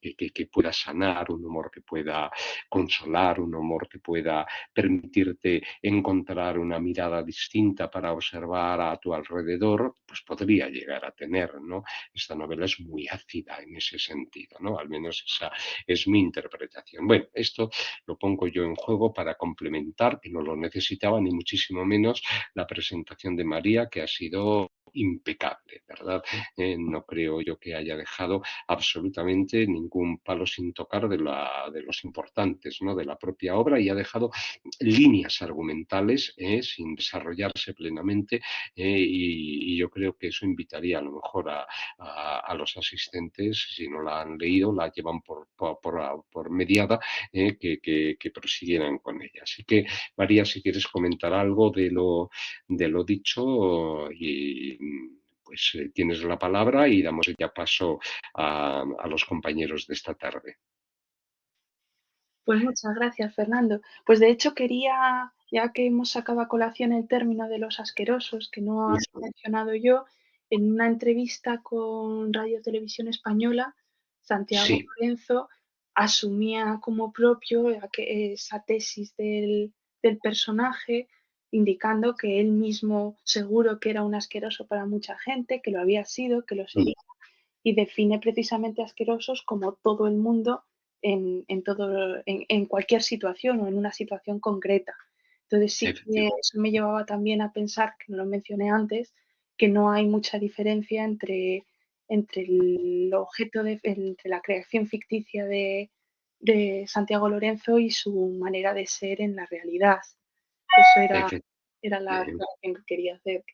pueda sanar, un humor que pueda consolar, un humor que pueda permitirte encontrar una mirada distinta para observar a tu alrededor, pues podría llegar a tener, ¿no? Esta novela es muy ácida en ese sentido, ¿no? Al menos esa es mi interpretación. Bueno, esto lo pongo yo en juego para complementar, que no lo necesitaba ni muchísimo menos, la presentación de María, que ha sido impecable, ¿verdad? No creo yo que haya dejado absolutamente ningún palo sin tocar de los importantes, ¿no?, de la propia obra, y ha dejado líneas argumentales sin desarrollarse plenamente, y yo creo que eso invitaría a lo mejor a los asistentes, si no la han leído, la llevan por mediada, que prosiguieran con ella. Así que, María, si quieres comentar algo de lo dicho, y pues tienes la palabra y damos ya paso a los compañeros de esta tarde. Pues muchas gracias, Fernando. Pues de hecho quería, ya que hemos sacado a colación el término de los asquerosos, que no había mencionado yo, en una entrevista con Radio Televisión Española, Santiago Sí. Lorenzo asumía como propio esa tesis del personaje, indicando que él mismo seguro que era un asqueroso para mucha gente, que lo había sido, que lo sería, y define precisamente asquerosos como todo el mundo en cualquier situación o en una situación concreta. Entonces sí que Efectivamente. eso me llevaba también a pensar, que no lo mencioné antes, que no hay mucha diferencia entre el objeto entre la creación ficticia de Santiago Lorenzo y su manera de ser en la realidad. Eso era la aclaración que quería hacer.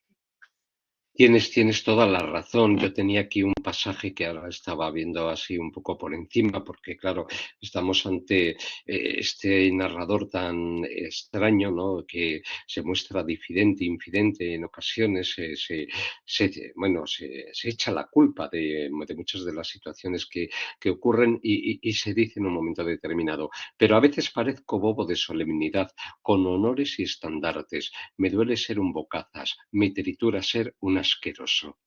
Tienes toda la razón. Yo tenía aquí un pasaje que ahora estaba viendo así un poco por encima, porque claro, estamos ante este narrador tan extraño, ¿no? Que se muestra difidente, infidente en ocasiones, se echa la culpa de muchas de las situaciones que ocurren y se dice en un momento determinado. Pero a veces parezco bobo de solemnidad, con honores y estandartes. Me duele ser un bocazas, me tritura ser un asqueroso,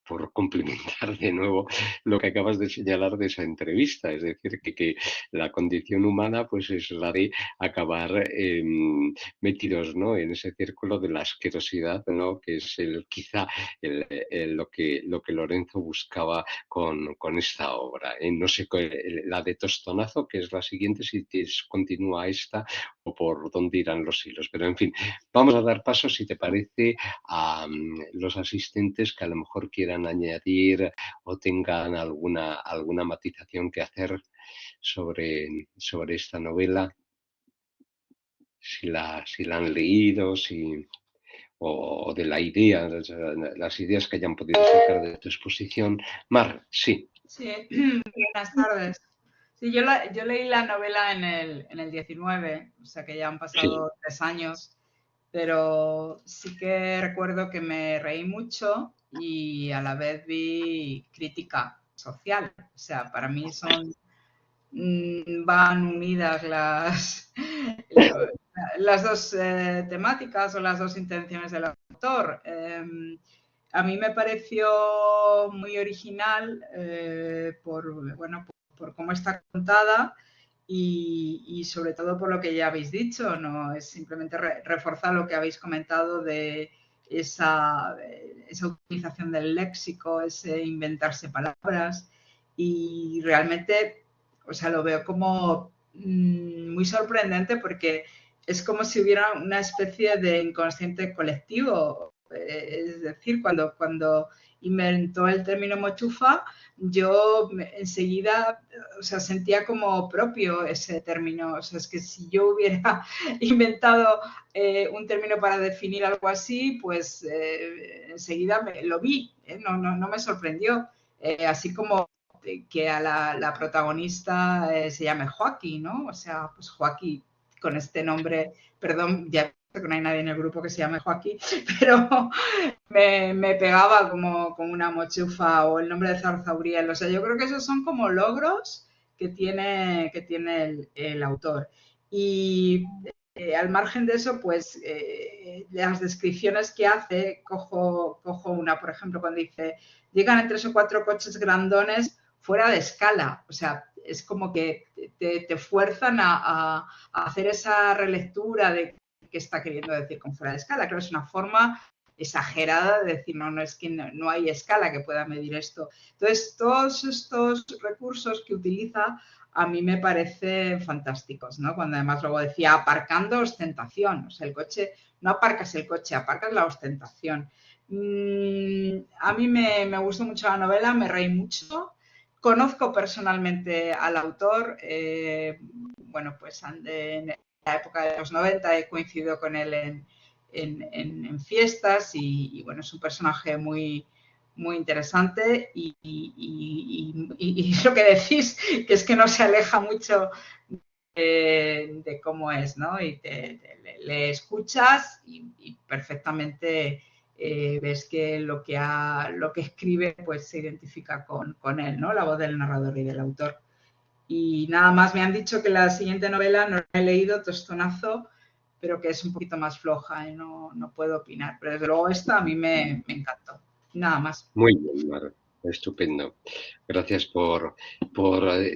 por complementar de nuevo lo que acabas de señalar de esa entrevista, es decir, que la condición humana pues es la de acabar metidos, ¿no? En ese círculo de la asquerosidad, ¿no? Que es quizá lo que Lorenzo buscaba con esta obra. No sé, la de Tostonazo, que es la siguiente, si continúa esta o por dónde irán los hilos, pero en fin, vamos a dar paso, si te parece, a los asistentes que a lo mejor quieran añadir o tengan alguna matización que hacer sobre esta novela, si la han leído, o de la idea, las ideas que hayan podido sacar de tu exposición. Mar, sí. Sí, buenas tardes. Sí, yo leí la novela en el 19, o sea que ya han pasado Sí. 3 años, pero sí que recuerdo que me reí mucho y a la vez vi crítica social. O sea, para mí van unidas las dos temáticas o las dos intenciones del autor. A mí me pareció muy original por cómo está contada y sobre todo por lo que ya habéis dicho, no es simplemente reforzar lo que habéis comentado de esa utilización del léxico, ese inventarse palabras y realmente, o sea, lo veo como muy sorprendente porque es como si hubiera una especie de inconsciente colectivo. Es decir, cuando inventó el término mochufa, yo enseguida, o sea, sentía como propio ese término. O sea, es que si yo hubiera inventado un término para definir algo así, pues enseguida lo vi, no me sorprendió. Así como que a la protagonista se llame Joaquín, ¿no? O sea, pues Joaquín con este nombre, perdón, ya que no hay nadie en el grupo que se llame Joaquín, pero me pegaba como una mochufa o el nombre de Zarzauriel. O sea, yo creo que esos son como logros que tiene el autor. Y al margen de eso, pues las descripciones que hace, cojo una, por ejemplo, cuando dice, llegan en 3 o 4 coches grandones fuera de escala. O sea, es como que te fuerzan a hacer esa relectura de qué está queriendo decir con fuera de escala. Creo que es una forma exagerada de decir, no es que no hay escala que pueda medir esto. Entonces, todos estos recursos que utiliza a mí me parecen fantásticos, ¿no? Cuando además luego decía aparcando ostentación, o sea, el coche, no aparcas el coche, aparcas la ostentación. A mí me gustó mucho la novela, me reí mucho. Conozco personalmente al autor, bueno, pues en la época de los 90 he coincidido con él en fiestas y, bueno, es un personaje muy, muy interesante y lo que decís, que es que no se aleja mucho de cómo es, ¿no? Y le escuchas y perfectamente ves que lo que escribe pues se identifica con él, ¿no? La voz del narrador y del autor. Y nada más, me han dicho que la siguiente novela no la he leído, Tostonazo, pero que es un poquito más floja y no puedo opinar. Pero desde luego esta a mí me encantó. Nada más. Muy bien, Mar. Estupendo. Gracias por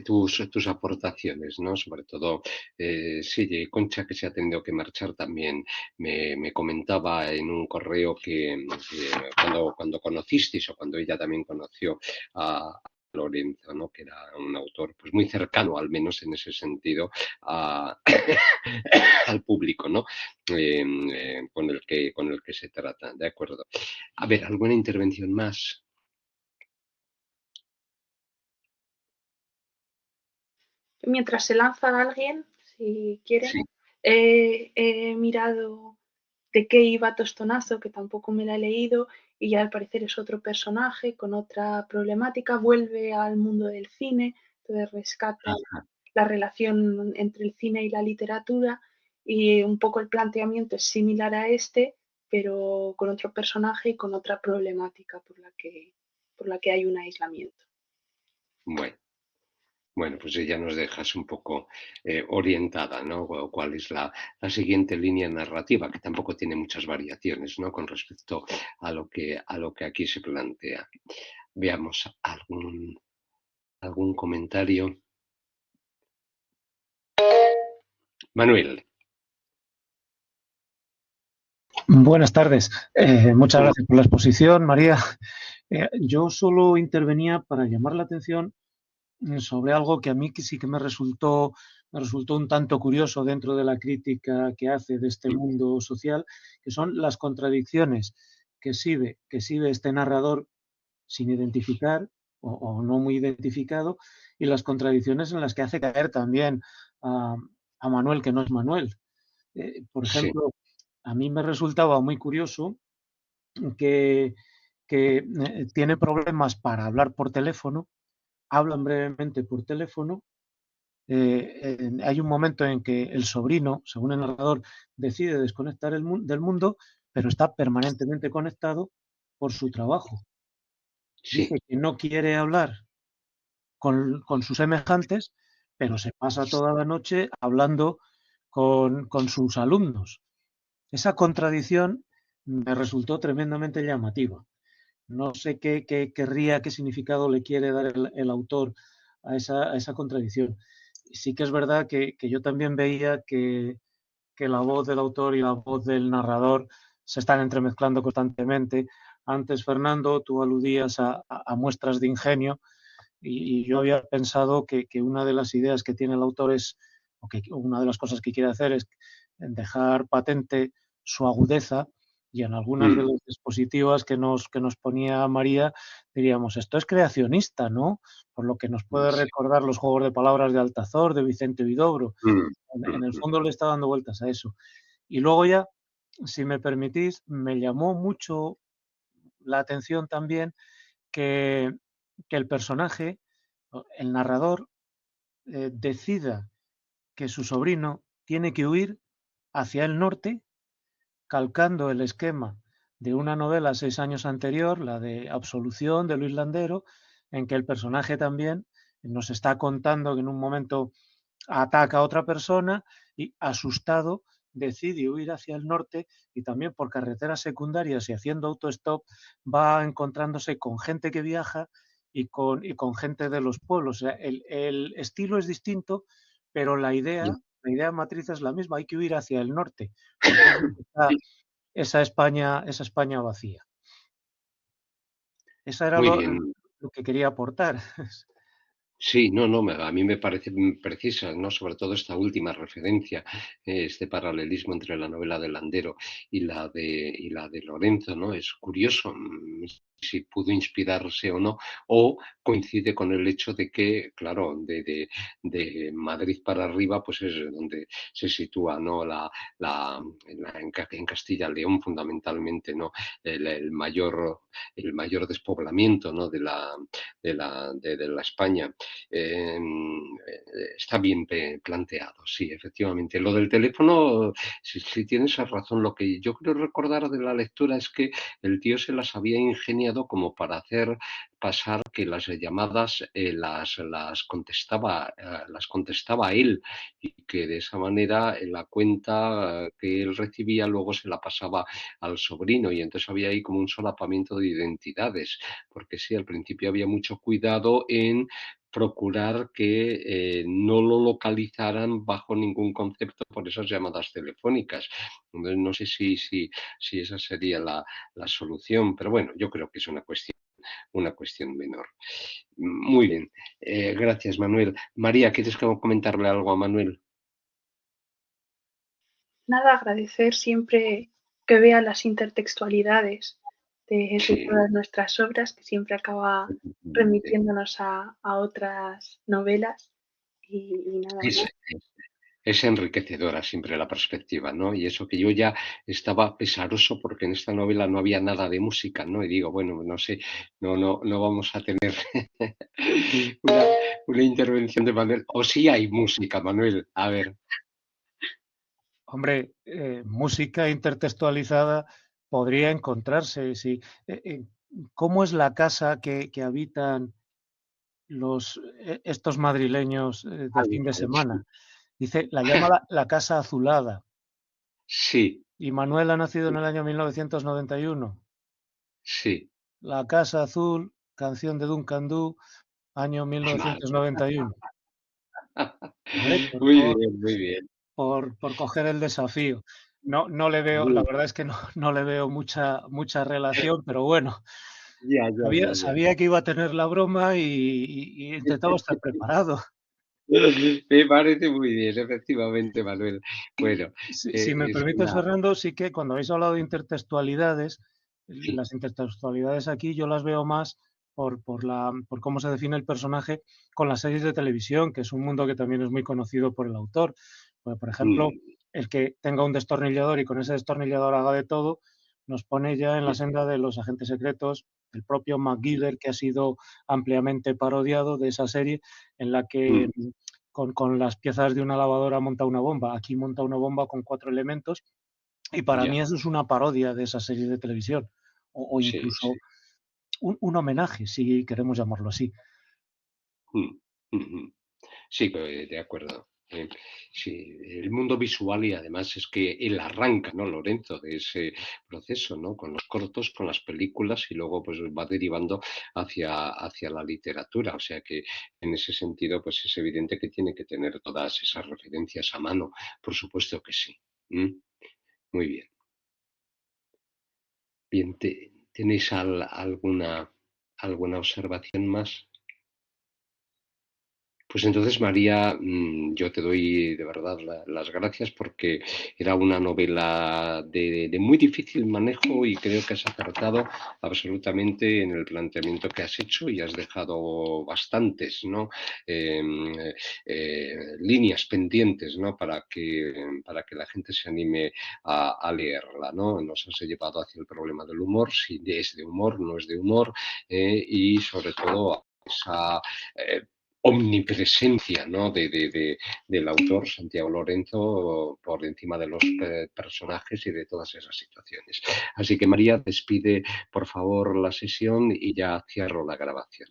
tus aportaciones, ¿no? Sobre todo, sí, Concha, que se ha tenido que marchar también, me comentaba en un correo que cuando conocisteis o cuando ella también conoció a Lorenzo, ¿no? Que era un autor pues muy cercano, al menos en ese sentido, a, al público, ¿no? Con el que se trata, ¿de acuerdo? A ver, ¿alguna intervención más? Mientras se lanza a alguien, si quieren, Sí, he mirado de qué iba Tostonazo, que tampoco me la he leído, y ya al parecer es otro personaje con otra problemática, vuelve al mundo del cine, entonces rescata la relación entre el cine y la literatura, y un poco el planteamiento es similar a este, pero con otro personaje y con otra problemática por la que hay un aislamiento. bueno. Bueno, pues ya nos dejas un poco orientada, ¿no? Cuál es la siguiente línea narrativa, que tampoco tiene muchas variaciones, ¿no? Con respecto a lo que aquí se plantea. Veamos algún comentario. Manuel. Buenas tardes. Muchas gracias por la exposición, María. Yo solo intervenía para llamar la atención sobre algo que a mí sí que me resultó un tanto curioso dentro de la crítica que hace de este mundo social, que son las contradicciones que exhibe este narrador sin identificar o no muy identificado, y las contradicciones en las que hace caer también a, a Manuel, que no es Manuel. Por Sí, ejemplo, a mí me resultaba muy curioso que, que tiene problemas para hablar por teléfono, hablan brevemente por teléfono. Hay un momento en que el sobrino, según el narrador, decide desconectar del mundo, pero está permanentemente conectado por su trabajo. Dice sí, que no quiere hablar con sus semejantes, pero se pasa toda la noche hablando con sus alumnos. Esa contradicción me resultó tremendamente llamativa. No sé qué significado le quiere dar el autor a esa contradicción. Sí que es verdad que yo también veía que la voz del autor y la voz del narrador se están entremezclando constantemente. Antes, Fernando, tú aludías a muestras de ingenio y yo había pensado que una de las ideas que tiene el autor es, o que una de las cosas que quiere hacer es dejar patente su agudeza, y en algunas de mm, las dispositivas que nos ponía María diríamos, esto es creacionista, ¿no? Por lo que nos puede sí, recordar los juegos de palabras de Altazor, de Vicente Huidobro. En el mm. fondo le está dando vueltas a eso. Y luego ya, si me permitís, me llamó mucho la atención también que, que el personaje, el narrador, decida que su sobrino tiene que huir hacia el norte, calcando el esquema de una novela 6 años anterior, la de Absolución de Luis Landero, en que el personaje también nos está contando que en un momento ataca a otra persona y, asustado, decide huir hacia el norte, y también por carreteras secundarias y haciendo autostop va encontrándose con gente que viaja y con gente de los pueblos. O sea, el estilo es distinto, pero la idea matriz es la misma, hay que huir hacia el norte, porque es donde está esa España vacía. Esa era Muy bien. lo que quería aportar. Sí, no, no, a mí me parece precisa, ¿no? Sobre todo esta última referencia, este paralelismo entre la novela de Landero y la de Lorenzo, ¿no? Es curioso si pudo inspirarse o no, o coincide con el hecho de que, claro, de Madrid para arriba, pues es donde se sitúa, ¿no? En Castilla y León, fundamentalmente, ¿no? El mayor despoblamiento, ¿no? De la España. Está bien planteado, sí, efectivamente. Lo del teléfono, si tienes razón, lo que yo creo recordar de la lectura es que el tío se las había ingeniado demasiado como para hacer pasar que las llamadas las contestaba él y que de esa manera la cuenta que él recibía luego se la pasaba al sobrino y entonces había ahí como un solapamiento de identidades, porque sí, al principio había mucho cuidado en procurar que no lo localizaran bajo ningún concepto por esas llamadas telefónicas. Entonces, no sé si esa sería la solución, pero bueno, yo creo que es una cuestión menor. Muy bien, gracias Manuel. María, ¿quieres comentarle algo a Manuel? Nada, agradecer siempre que vea las intertextualidades de Sí, todas nuestras obras, que siempre acaba remitiéndonos a otras novelas. Y nada es, más. es enriquecedora siempre la perspectiva, ¿no? Y eso que yo ya estaba pesaroso porque en esta novela no había nada de música, ¿no? Y digo, bueno, no sé, no vamos a tener una, una intervención de Manuel. O sí hay música, Manuel. A ver. Hombre, música intertextualizada podría encontrarse, sí. ¿Cómo es la casa que habitan estos madrileños de fin de semana? Dice, la llama la Casa Azulada. Sí, Y Manuel ha nacido en el año 1991. sí. La Casa Azul, canción de Duncan Du, año Vale. 1991. ¿Vale? Muy bien, muy bien. Por coger el desafío. No le veo, la verdad es que no le veo mucha relación, pero bueno, Ya, ya, ya, ya. sabía que iba a tener la broma y intentaba estar preparado. Me parece muy bien, efectivamente, Manuel. Bueno, Si me es permites, una... Fernando, sí que cuando habéis hablado de intertextualidades, Sí. las intertextualidades aquí yo las veo más por cómo se define el personaje con las series de televisión, que es un mundo que también es muy conocido por el autor. Pues, por ejemplo, Mm, el que tenga un destornillador y con ese destornillador haga de todo, nos pone ya en la senda de los agentes secretos, el propio MacGyver, que ha sido ampliamente parodiado de esa serie, en la que mm, con las piezas de una lavadora monta una bomba. Aquí monta una bomba con 4 elementos y para mí ya, eso es una parodia de esa serie de televisión o sí, sí. incluso un homenaje, si queremos llamarlo así. Mm, ujú. Sí, de acuerdo. Sí, el mundo visual y además es que él arranca, ¿no, Lorenzo, de ese proceso, ¿no? Con los cortos, con las películas y luego pues va derivando hacia la literatura. O sea que en ese sentido pues es evidente que tiene que tener todas esas referencias a mano. Por supuesto que sí. ¿Mm? Muy bien. Bien, ¿tenéis alguna observación más? Pues entonces, María, yo te doy de verdad las gracias porque era una novela de muy difícil manejo y creo que has acertado absolutamente en el planteamiento que has hecho y has dejado bastantes, ¿no? Líneas pendientes, ¿no? Para que la gente se anime a leerla, ¿no? Nos has llevado hacia el problema del humor, si es de humor, no es de humor, y sobre todo esa omnipresencia, ¿no? Del autor Santiago Lorenzo por encima de los personajes y de todas esas situaciones. Así que María, despide por favor la sesión y ya cierro la grabación.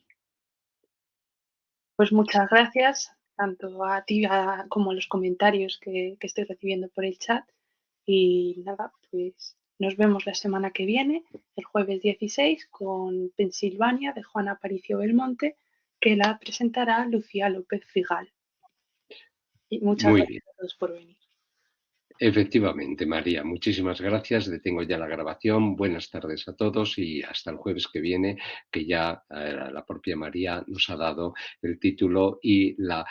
Pues muchas gracias, tanto a ti como a los comentarios que estoy recibiendo por el chat. Y nada, pues nos vemos la semana que viene, el jueves 16, con Pensilvania de Juana Aparicio Belmonte, que la presentará Lucía López Figal. Y muchas Muy bien. gracias a todos por venir. Efectivamente, María, muchísimas gracias. Detengo ya la grabación. Buenas tardes a todos y hasta el jueves que viene, que ya la propia María nos ha dado el título y la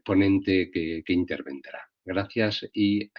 ponente que intervendrá. Gracias y